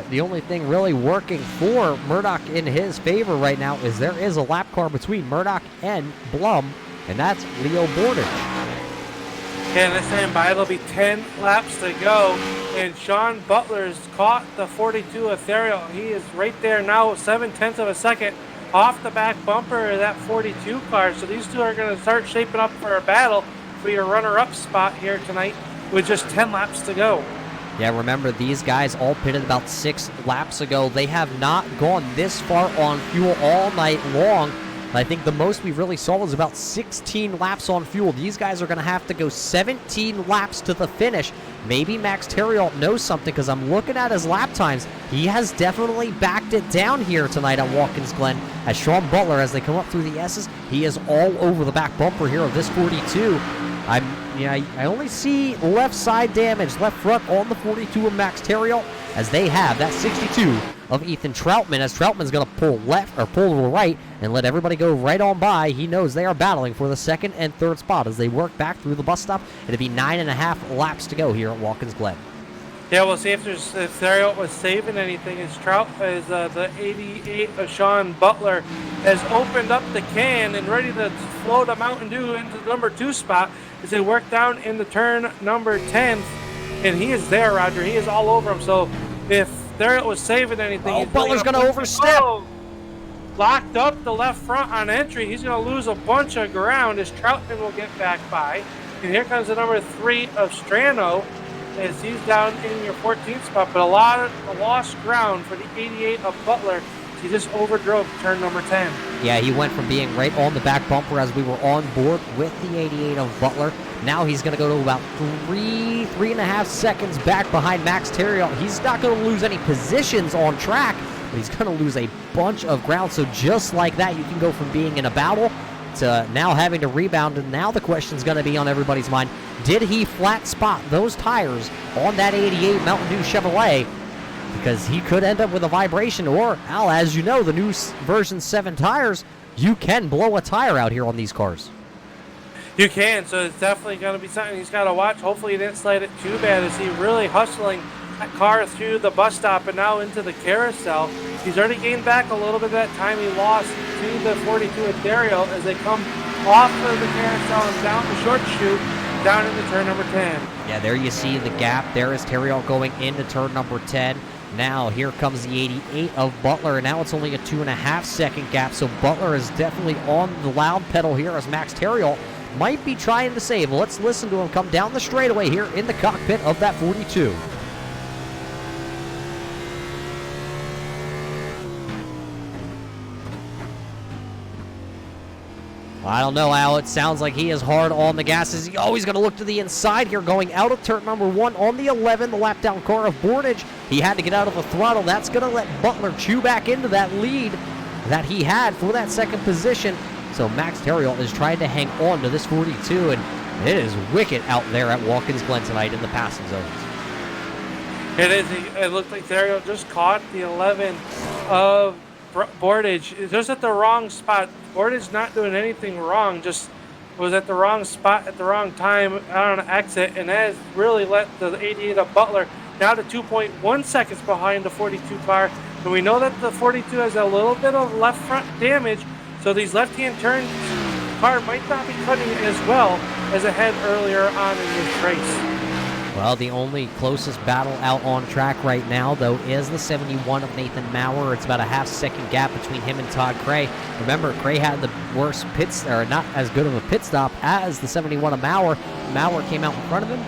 The only thing really working for Murdoch in his favor right now is there is a lap car between Murdoch and Blum, and that's Leo Bordage. And they stand by. It'll be 10 laps to go, and Sean Butler's caught the 42 Ethereal. He is right there now, 7/10 of a second off the back bumper of that 42 car. So these two are going to start shaping up for a battle for your runner-up spot here tonight with just 10 laps to go. Yeah, remember, these guys all pitted about 6 laps ago. They have not gone this far on fuel all night long. I think the most we really saw was about 16 laps on fuel. These guys are going to have to go 17 laps to the finish. Maybe Max Terriot knows something, because I'm looking at his lap times. He has definitely backed it down here tonight at Watkins Glen. As Sean Butler, as they come up through the S's, he is all over the back bumper here of this 42. I only see left side damage, left front on the 42 of Max Terriot, as they have that 62 of Ethan Troutman, as Troutman's going to pull left or pull to the right and let everybody go right on by. He knows they are battling for the 2nd and 3rd spot as they work back through the bus stop. It'll be 9.5 laps to go here at Watkins Glen. Yeah, we'll see if Theriot was saving anything. The 88 of Sean Butler has opened up the can and ready to float a Mountain Dew into the number 2 spot as they work down in the turn number 10. And he is there, Roger. He is all over him. So if Theriot was saving anything, Butler's going to overstep. Locked up the left front on entry. He's going to lose a bunch of ground as Troutman will get back by. And here comes the number 3 of Strano, as he's down in your 14th spot, but a lot of lost ground for the 88 of Butler. He just overdrove turn number 10. Yeah, he went from being right on the back bumper as we were on board with the 88 of Butler. Now he's going to go to about 3.5 seconds back behind Max Terriot. He's not going to lose any positions on track, but he's going to lose a bunch of ground. So just like that, you can go from being in a battle to now having to rebound, and now the question's going to be on everybody's mind. Did he flat spot those tires on that 88 Mountain Dew Chevrolet? Because he could end up with a vibration, or, Al, as you know, the new version 7 tires, you can blow a tire out here on these cars. You can, so it's definitely going to be something he's got to watch. Hopefully he didn't slide it too bad, as he really hustling that car through the bus stop and now into the carousel. He's already gained back a little bit of that time he lost to the 42 Ethereal as they come off of the carousel and down the short chute, down into turn number 10. Yeah, there you see the gap. There is Terriot going into turn number 10. Now here comes the 88 of Butler, and now it's only a 2.5 second gap, so Butler is definitely on the loud pedal here as Max Terriot might be trying to save. Let's listen to him come down the straightaway here in the cockpit of that 42. I don't know, Al. It sounds like he is hard on the gas. Is he always going to look to the inside here, going out of turn number 1 on the 11, the lap down car of Bornage. He had to get out of the throttle. That's going to let Butler chew back into that lead that he had for that second position. So Max Terriol is trying to hang on to this 42, and it is wicked out there at Watkins Glen tonight in the passing zones. It is. It looked like Terriol just caught the 11 of Bordage just at the wrong spot. Bordage not doing anything wrong, just was at the wrong spot at the wrong time on an exit, and that has really let the 88 of Butler down to 2.1 seconds behind the 42 car. And we know that the 42 has a little bit of left front damage, so these left-hand turns car might not be cutting as well as it had earlier on in this race. Well, the only closest battle out on track right now, though, is the 71 of Nathan Maurer. It's about a half-second gap between him and Todd Cray. Remember, Cray had the worst pits, or not as good of a pit stop as the 71 of Maurer. Maurer came out in front of him.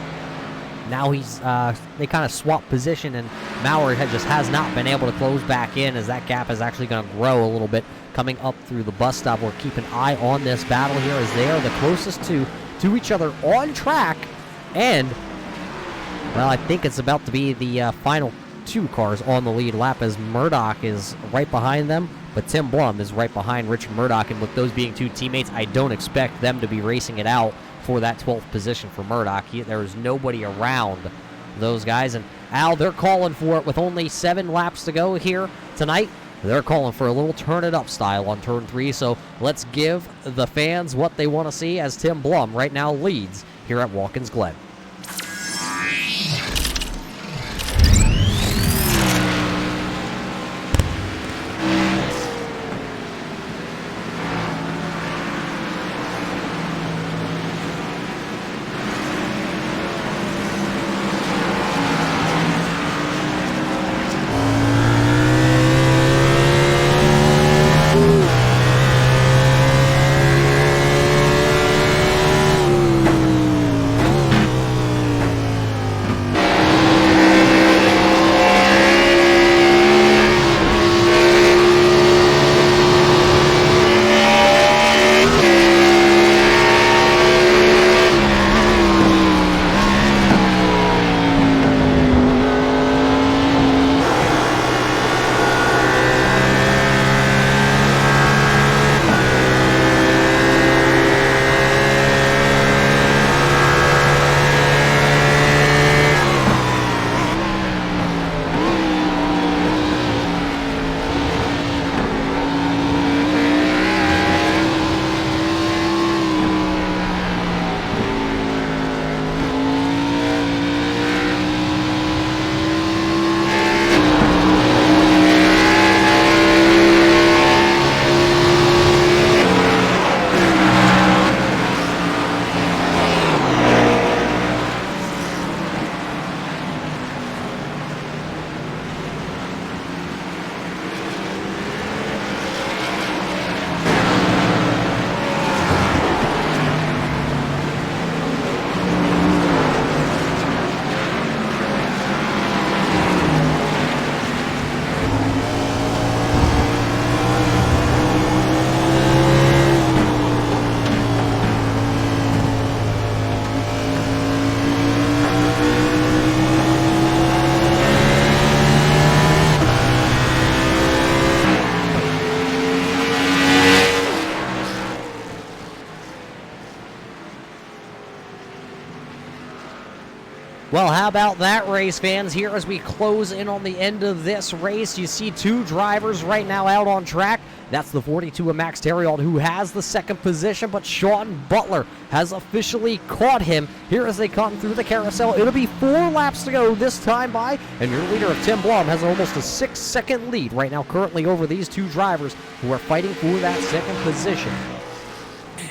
Now he's they kind of swapped position, and Maurer just has not been able to close back in, as that gap is actually going to grow a little bit coming up through the bus stop. We'll keep an eye on this battle here, as they are the closest to each other on track, and well, I think it's about to be the final 2 cars on the lead lap, as Murdoch is right behind them, but Tim Blum is right behind Richard Murdoch, and with those being 2 teammates, I don't expect them to be racing it out for that 12th position for Murdoch. There is nobody around those guys, and Al, they're calling for it with only 7 laps to go here tonight. They're calling for a little turn-it-up style on turn 3, so let's give the fans what they want to see, as Tim Blum right now leads here at Watkins Glen. Well, how about that, race fans? Here as we close in on the end of this race, you see 2 drivers right now out on track. That's the 42 of Max Terriol, who has the second position, but Sean Butler has officially caught him here as they come through the carousel. It'll be 4 laps to go this time by, and your leader of Tim Blum has almost a 6-second lead right now currently over these 2 drivers who are fighting for that second position.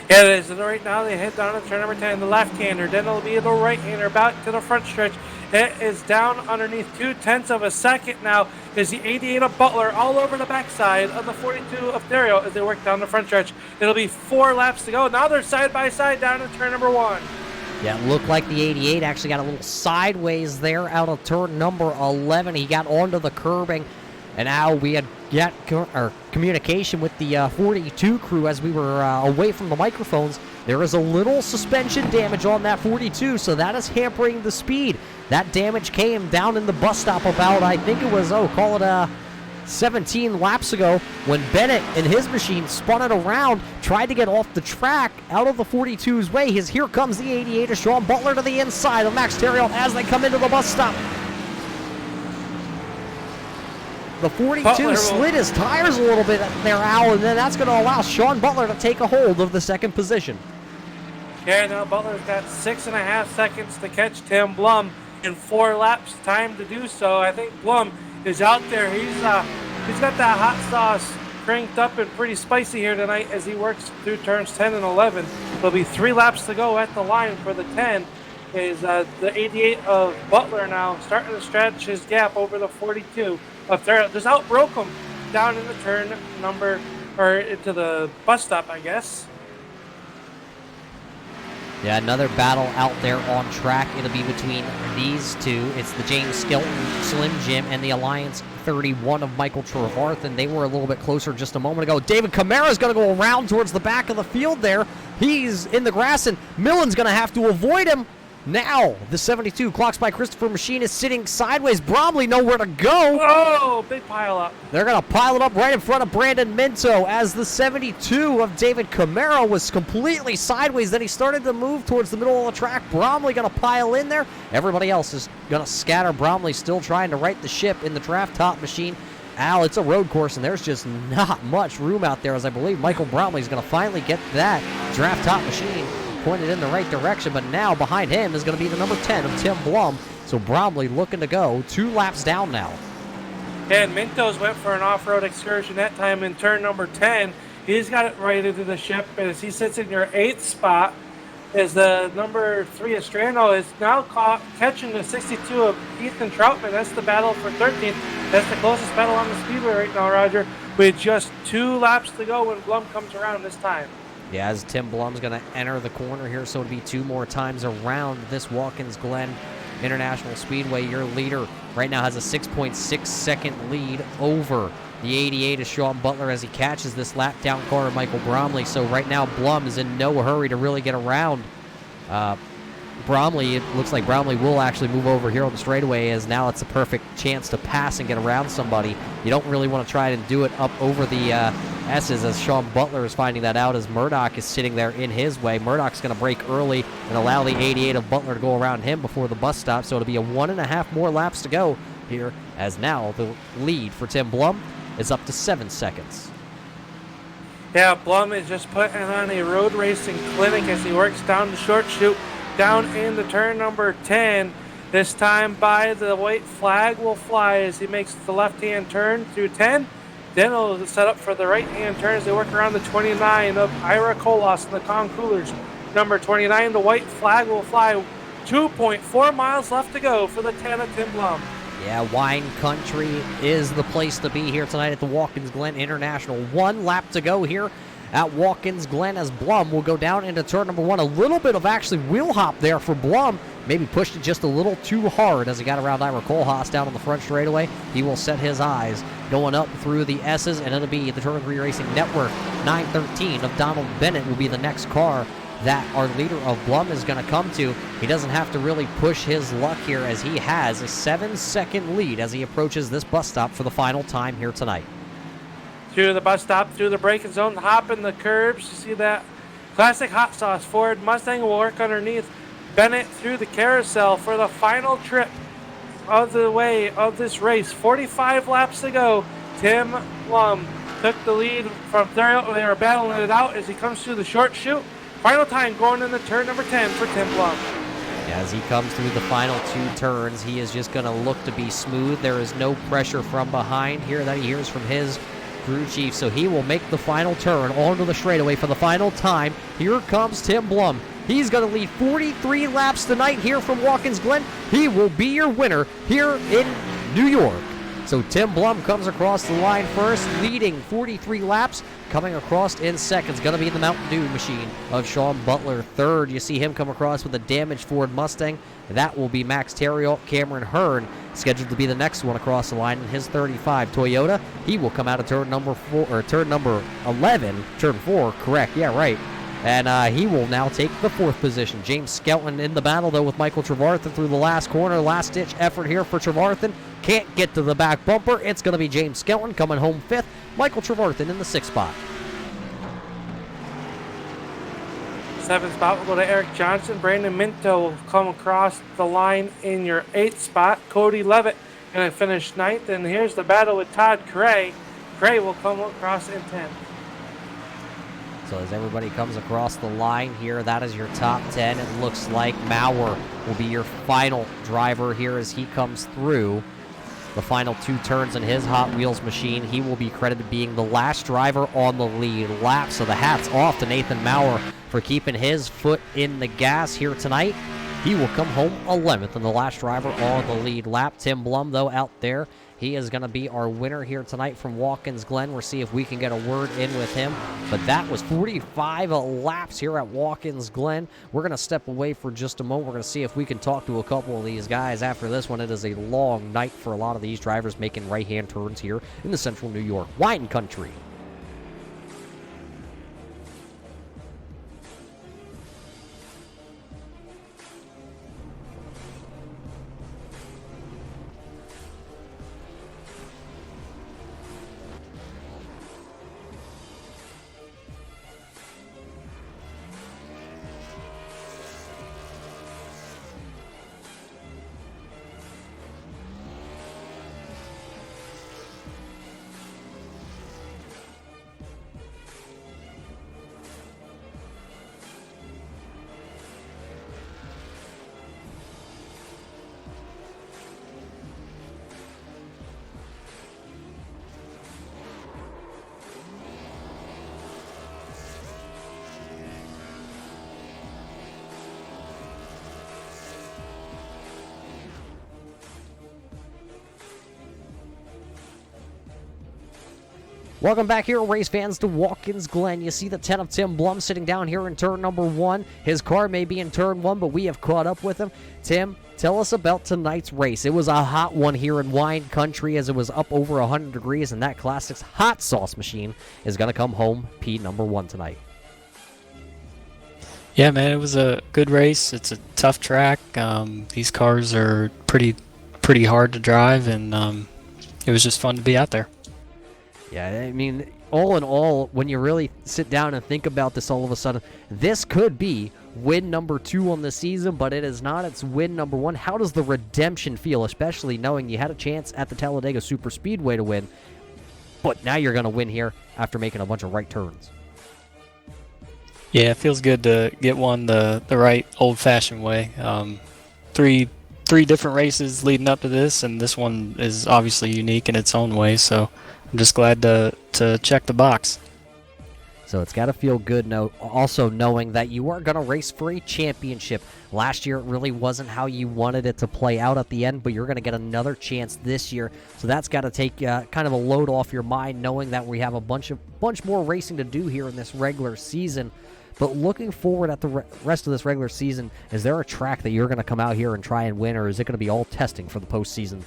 Yeah, it is. And right now they head down to turn number 10, the left-hander. Then it'll be the right-hander back to the front stretch. It is down underneath 0.2 of a second now. Is the 88 of Butler all over the backside of the 42 of Dario as they work down the front stretch. It'll be 4 laps to go. Now they're side by side down to turn number 1. Yeah, it looked like the 88 actually got a little sideways there out of turn number 11. He got onto the curbing And now we had communication with the 42 crew as we were away from the microphones. There is a little suspension damage on that 42, so that is hampering the speed. That damage came down in the bus stop about, I think it was, call it 17 laps ago, when Bennett and his machine spun it around, tried to get off the track out of the 42's way. Here comes the 88 of Sean Butler to the inside of Max Terriot as they come into the bus stop. The 42 slid his tires a little bit there, Al, and then that's going to allow Sean Butler to take a hold of the second position. Yeah, now Butler's got 6.5 seconds to catch Tim Blum in 4 laps time to do so. I think Blum is out there. He's got that hot sauce cranked up and pretty spicy here tonight as he works through turns 10 and 11. There'll be 3 laps to go at the line for the 10. Is the 88 of Butler now starting to stretch his gap over the 42 of Terriot. Just outbroke him down in the turn number, or into the bus stop, I guess. Yeah, another battle out there on track. It'll be between these two. It's the James Skelton Slim Jim and the Alliance 31 of Michael Trevarthen. They were a little bit closer just a moment ago. David Camara's going to go around towards the back of the field there. He's in the grass, and Millen's going to have to avoid him. Now, the 72 clocks by Christopher Machine is sitting sideways. Bromley nowhere to go. Oh, big pile up. They're going to pile it up right in front of Brandon Minto as the 72 of David Camara was completely sideways. Then he started to move towards the middle of the track. Bromley going to pile in there. Everybody else is going to scatter. Bromley still trying to right the ship in the draft top machine. Al, it's a road course, and there's just not much room out there, as I believe Michael Bromley is going to finally get that draft top machine pointed in the right direction, but now behind him is going to be the number 10 of Tim Blum. So Bromley looking to go 2 laps down now. And Mintos went for an off-road excursion that time in turn number 10. He's got it right into the ship, and as he sits in your 8th spot, is the number 3 of Strano is now catching the 62 of Ethan Troutman. That's the battle for 13th. That's the closest battle on the speedway right now, Roger, with just 2 laps to go when Blum comes around this time. Yeah, as Tim Blum's going to enter the corner here, so it'll be 2 more times around this Watkins Glen International Speedway. Your leader right now has a 6.6 second lead over the 88 of Sean Butler as he catches this lap down car of Michael Bromley. So right now Blum is in no hurry to really get around Bromley. It looks like Bromley will actually move over here on the straightaway, as now it's a perfect chance to pass and get around somebody. You don't really want to try and do it up over the S's, as Sean Butler is finding that out as Murdoch is sitting there in his way. Murdoch's going to brake early and allow the 88 of Butler to go around him before the bus stop. So it'll be a 1.5 more laps to go here, as now the lead for Tim Blum is up to 7 seconds. Yeah, Blum is just putting on a road racing clinic as he works down the short chute, down into turn number 10. This time by the white flag will fly as he makes the left-hand turn through 10. Then he'll set up for the right-hand turn as they work around the 29 of Ira Kolos and the Con Coolers. Number 29, the white flag will fly. 2.4 miles left to go for the 10 of Tim Blum. Yeah, wine country is the place to be here tonight at the Watkins Glen International. 1 lap to go here at Watkins Glen as Blum will go down into turn number 1. A little bit of actually wheel hop there for Blum. Maybe pushed it just a little too hard as he got around Ira Kohlhaas down on the front straightaway. He will set his eyes going up through the S's, and it'll be the Turn 3 Racing Network 913 of Donald Bennett will be the next car that our leader of Blum is going to come to. He doesn't have to really push his luck here, as he has a 7-second lead as he approaches this bus stop for the final time here tonight. Through the bus stop, through the braking zone, hopping the curbs. You see that classic hot sauce Ford Mustang will work underneath. Bennett through the carousel for the final trip of the way of this race. 45 laps to go. Tim Blum took the lead from Theriot. They were battling it out as he comes through the short chute. Final time going into turn number 10 for Tim Blum. As he comes through the final 2 turns, he is just going to look to be smooth. There is no pressure from behind here that he hears from his crew chief, so he will make the final turn onto the straightaway for the final time. Here comes Tim Blum. He's going to lead 43 laps tonight here from Watkins Glen. He will be your winner here in New York. So Tim Blum comes across the line first, leading 43 laps. Coming across in second is going to be the Mountain Dew machine of Sean Butler. Third, you see him come across with a damaged Ford Mustang. That will be Max Terriel. Cameron Hearn scheduled to be the next one across the line in his 35 Toyota. He will come out of turn number 11, turn 4, correct, yeah, right. And he will now take the 4th position. James Skelton in the battle, though, with Michael Trevarthen through the last corner. Last-ditch effort here for Trevarthen. Can't get to the back bumper. It's going to be James Skelton coming home 5th. Michael Trevarthen in the 6th spot. 7th spot will go to Eric Johnson. Brandon Minto will come across the line in your 8th spot. Cody Levitt going to finish 9th. And here's the battle with Todd Cray. Cray will come across in 10th. So as everybody comes across the line here, that is your top 10. It looks like Maurer will be your final driver here as he comes through the final 2 turns in his Hot Wheels machine. He will be credited being the last driver on the lead lap. So the hat's off to Nathan Maurer for keeping his foot in the gas here tonight. He will come home 11th and the last driver on the lead lap. Tim Blum, though, out there. He is going to be our winner here tonight from Watkins Glen. We'll see if we can get a word in with him. But that was 45 laps here at Watkins Glen. We're going to step away for just a moment. We're going to see if we can talk to a couple of these guys after this one. It is a long night for a lot of these drivers making right-hand turns here in the central New York wine country. Welcome back here, race fans, to Watkins Glen. You see the 10 of Tim Blum sitting down here in turn number 1. His car may be in turn 1, but we have caught up with him. Tim, tell us about tonight's race. It was a hot one here in wine country as it was up over 100 degrees, and that Classics hot sauce machine is going to come home P number 1 tonight. Yeah, man, it was a good race. It's a tough track. These cars are pretty hard to drive, and it was just fun to be out there. Yeah, I mean, all in all, when you really sit down and think about this all of a sudden, this could be win number 2 on the season, but it is not. It's win number 1. How does the redemption feel, especially knowing you had a chance at the Talladega Super Speedway to win, but now you're going to win here after making a bunch of right turns? Yeah, it feels good to get one the right old-fashioned way. Three different races leading up to this, and this one is obviously unique in its own way, so I'm just glad to check the box. So it's got to feel good also knowing that you are going to race for a championship. Last year it really wasn't how you wanted it to play out at the end, but you're going to get another chance this year. So that's got to take kind of a load off your mind, knowing that we have a bunch more racing to do here in this regular season. But looking forward at the rest of this regular season, is there a track that you're going to come out here and try and win, or is it going to be all testing for the postseason?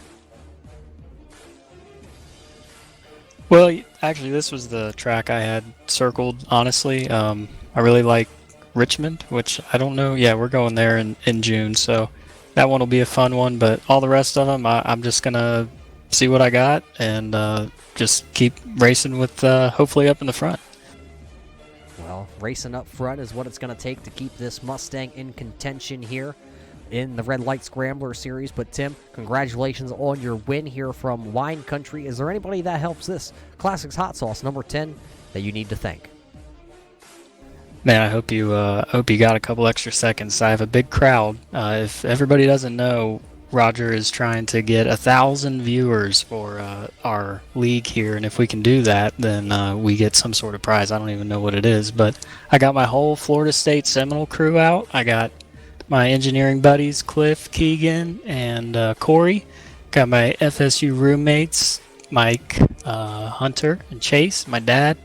Well, actually, this was the track I had circled, honestly. I really like Richmond, which I don't know. Yeah, we're going there in June, so that one will be a fun one. But all the rest of them, I'm just going to see what I got and just keep racing with hopefully up in the front. Well, racing up front is what it's going to take to keep this Mustang in contention here in the Red Light Scrambler series. But Tim, congratulations on your win here from Wine Country. Is there anybody that helps this Classics Hot Sauce number 10 that you need to thank? Man, I hope you got a couple extra seconds. I have a big crowd. If everybody doesn't know, Roger is trying to get 1,000 viewers for our league here, and if we can do that, then we get some sort of prize. I don't even know what it is, but I got my whole Florida State Seminole crew out. I got my engineering buddies, Cliff, Keegan, and Corey, Got my FSU roommates, Mike, Hunter, and Chase, my dad,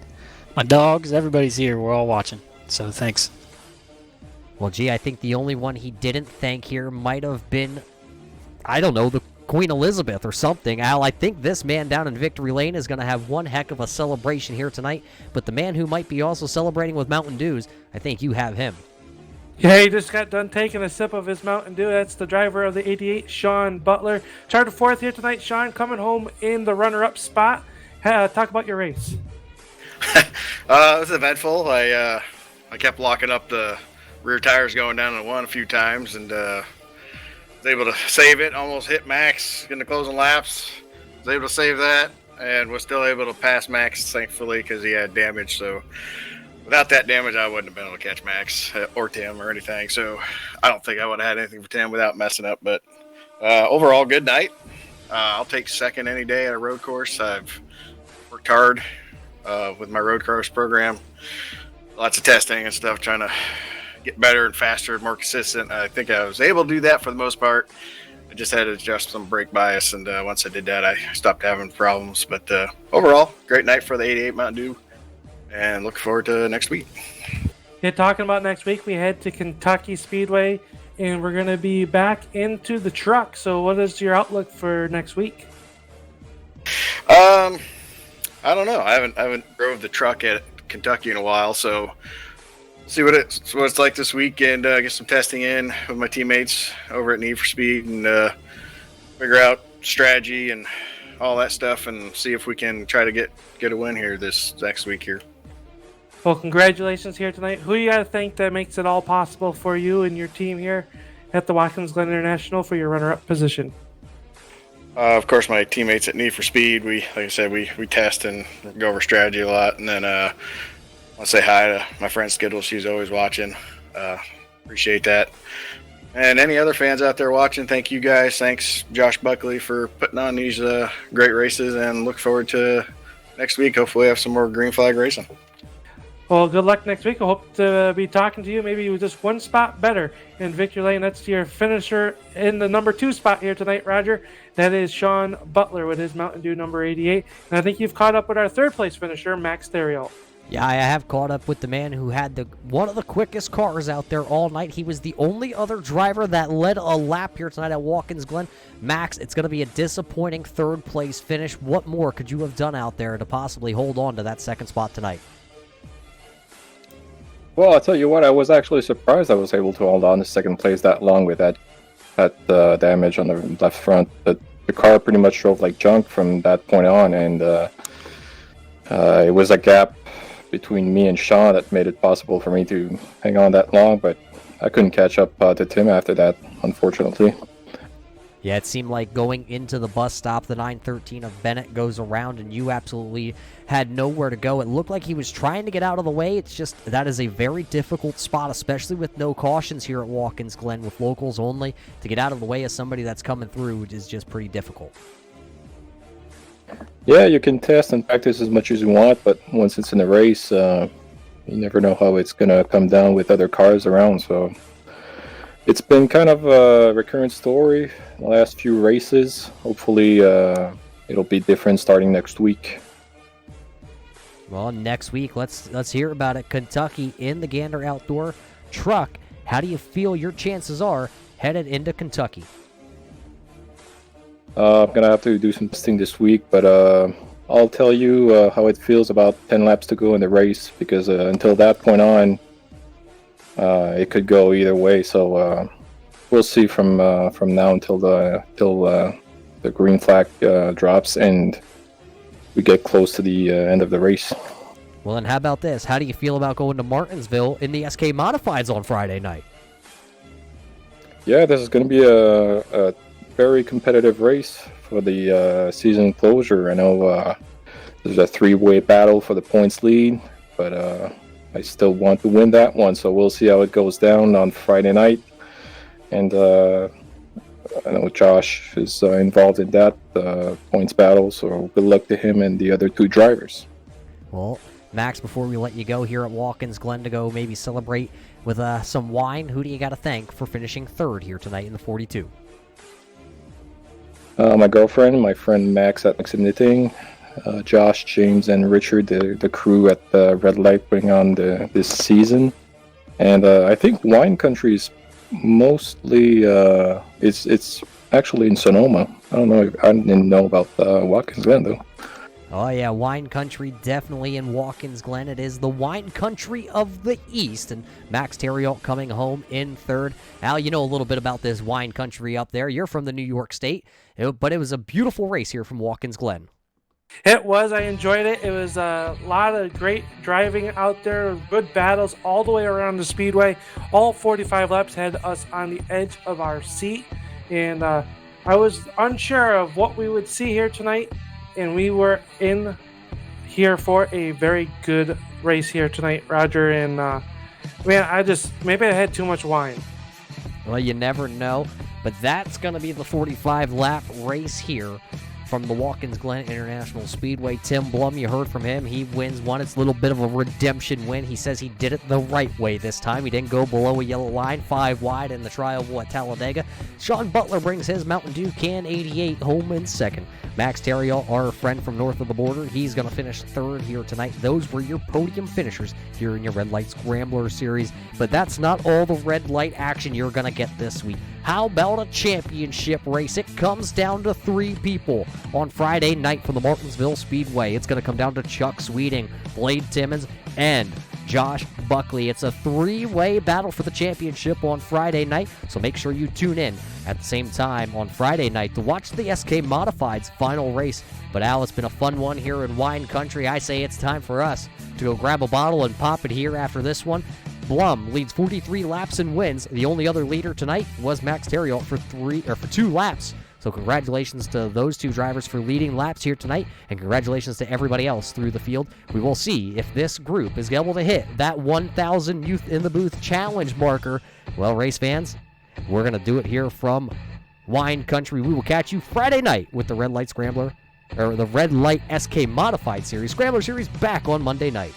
my dogs. Everybody's here. We're all watching. So thanks. Well, gee, I think the only one he didn't thank here might have been, I don't know, the Queen Elizabeth or something. Al, I think this man down in Victory Lane is going to have one heck of a celebration here tonight. But the man who might be also celebrating with Mountain Dews, I think you have him. Yeah, he just got done taking a sip of his Mountain Dew. That's the driver of the 88, Sean Butler. Started fourth here tonight. Sean coming home in the runner-up spot. Talk about your race. It was eventful. I kept locking up the rear tires going down to one a few times, and was able to save it. Almost hit Max in the closing laps. Was able to save that, and was still able to pass Max, thankfully, because he had damage. So without that damage, I wouldn't have been able to catch Max or Tim or anything. So I don't think I would have had anything for Tim without messing up. But overall, good night. I'll take second any day at a road course. I've worked hard with my road course program. Lots of testing and stuff, trying to get better and faster and more consistent. I think I was able to do that for the most part. I just had to adjust some brake bias, and once I did that, I stopped having problems. But overall, great night for the 88 Mountain Dew, and look forward to next week. Yeah, talking about next week, we head to Kentucky Speedway, and we're going to be back into the truck. So what is your outlook for next week? I don't know. I haven't drove the truck at Kentucky in a while, so see what it's like this week, and get some testing in with my teammates over at Need for Speed, and figure out strategy and all that stuff, and see if we can try to get a win here this next week here. Well, congratulations here tonight. Who you got to thank that makes it all possible for you and your team here at the Watkins Glen International for your runner-up position? Of course, my teammates at Need for Speed. Like I said, we test and go over strategy a lot, and then I'll say hi to my friend Skittle. She's always watching. Appreciate that. And any other fans out there watching, thank you guys. Thanks, Josh Buckley, for putting on these great races, and look forward to next week. Hopefully have some more green flag racing. Well, good luck next week. I hope to be talking to you maybe with just one spot better in Victory Lane. That's your finisher in the number 2 spot here tonight, Roger. That is Sean Butler with his Mountain Dew number 88. And I think you've caught up with our 3rd place finisher, Max Theriault. Yeah, I have caught up with the man who had one of the quickest cars out there all night. He was the only other driver that led a lap here tonight at Watkins Glen. Max, it's going to be a disappointing 3rd place finish. What more could you have done out there to possibly hold on to that 2nd spot tonight? Well, I'll tell you what, I was actually surprised I was able to hold on to 2nd place that long with that damage on the left front. The car pretty much drove like junk from that point on, and it was a gap between me and Sean that made it possible for me to hang on that long, but I couldn't catch up to Tim after that, unfortunately. Yeah, it seemed like going into the bus stop, the 913 of Bennett goes around, and you absolutely had nowhere to go. It looked like he was trying to get out of the way. It's just that is a very difficult spot, especially with no cautions here at Watkins Glen, with locals only. To get out of the way of somebody that's coming through is just pretty difficult. Yeah, you can test and practice as much as you want, but once it's in a race, you never know how it's going to come down with other cars around, so it's been kind of a recurrent story the last few races. Hopefully it'll be different starting next week. Well, next week, let's hear about it. Kentucky in the Gander Outdoor truck. How do you feel your chances are headed into Kentucky? I'm going to have to do some testing this week, but I'll tell you how it feels about 10 laps to go in the race, because until that point on, it could go either way. So we'll see from now until the green flag drops and we get close to the end of the race. Well, then how about this? How do you feel about going to Martinsville in the SK Modifieds on Friday night? Yeah, this is going to be a very competitive race for the season closure. I know there's a 3-way battle for the points lead, but I still want to win that one, so we'll see how it goes down on Friday night. And I know Josh is involved in that points battle, so good luck to him and the other 2 drivers. Well, Max, before we let you go here at Watkins Glen to go maybe celebrate with some wine, who do you got to thank for finishing 3rd here tonight in the 42? My girlfriend, my friend Max at Mix Knitting, Josh, James, and Richard, the crew at the Red Light bring on this season. And I think Wine Country is mostly it's actually in Sonoma. I don't know. I didn't know about Watkins Glen though. Oh yeah, Wine Country definitely in Watkins Glen. It is the Wine Country of the East, and Max Theriault coming home in third. Al, you know a little bit about this Wine Country up there. You're from the New York State, but it was a beautiful race here from Watkins Glen. It was. I enjoyed it. It was a lot of great driving out there, good battles all the way around the speedway. All 45 laps had us on the edge of our seat, and I was unsure of what we would see here tonight, and we were in here for a very good race here tonight, Roger. And man, maybe I had too much wine. Well, you never know, but that's going to be the 45-lap race here from the Watkins Glen International Speedway. Tim Blum, you heard from him. He wins one. It's a little bit of a redemption win. He says he did it the right way this time. He didn't go below a yellow line, 5 wide in the tri-oval at Talladega. Sean Butler brings his Mountain Dew Can 88 home in second. Max Theriault, our friend from north of the border, he's going to finish third here tonight. Those were your podium finishers here in your Red Light Scrambler series. But that's not all the red light action you're going to get this week. How about a championship race? It comes down to 3 people on Friday night from the Martinsville Speedway. It's going to come down to Chuck Sweeting, Blade Timmons, and Josh Buckley. It's a 3-way battle for the championship on Friday night, so make sure you tune in at the same time on Friday night to watch the SK Modified's final race. But Al, it's been a fun one here in Wine Country. I say it's time for us to go grab a bottle and pop it here after this one. Blum leads 43 laps and wins. The only other leader tonight was Max Theriault for 2 laps. So congratulations to those 2 drivers for leading laps here tonight, and congratulations to everybody else through the field. We will see if this group is able to hit that 1,000 Youth in the Booth challenge marker. Well, race fans, we're going to do it here from Wine Country. We will catch you Friday night with the Red Light Scrambler, or the Red Light SK Modified Series, Scrambler Series, back on Monday night.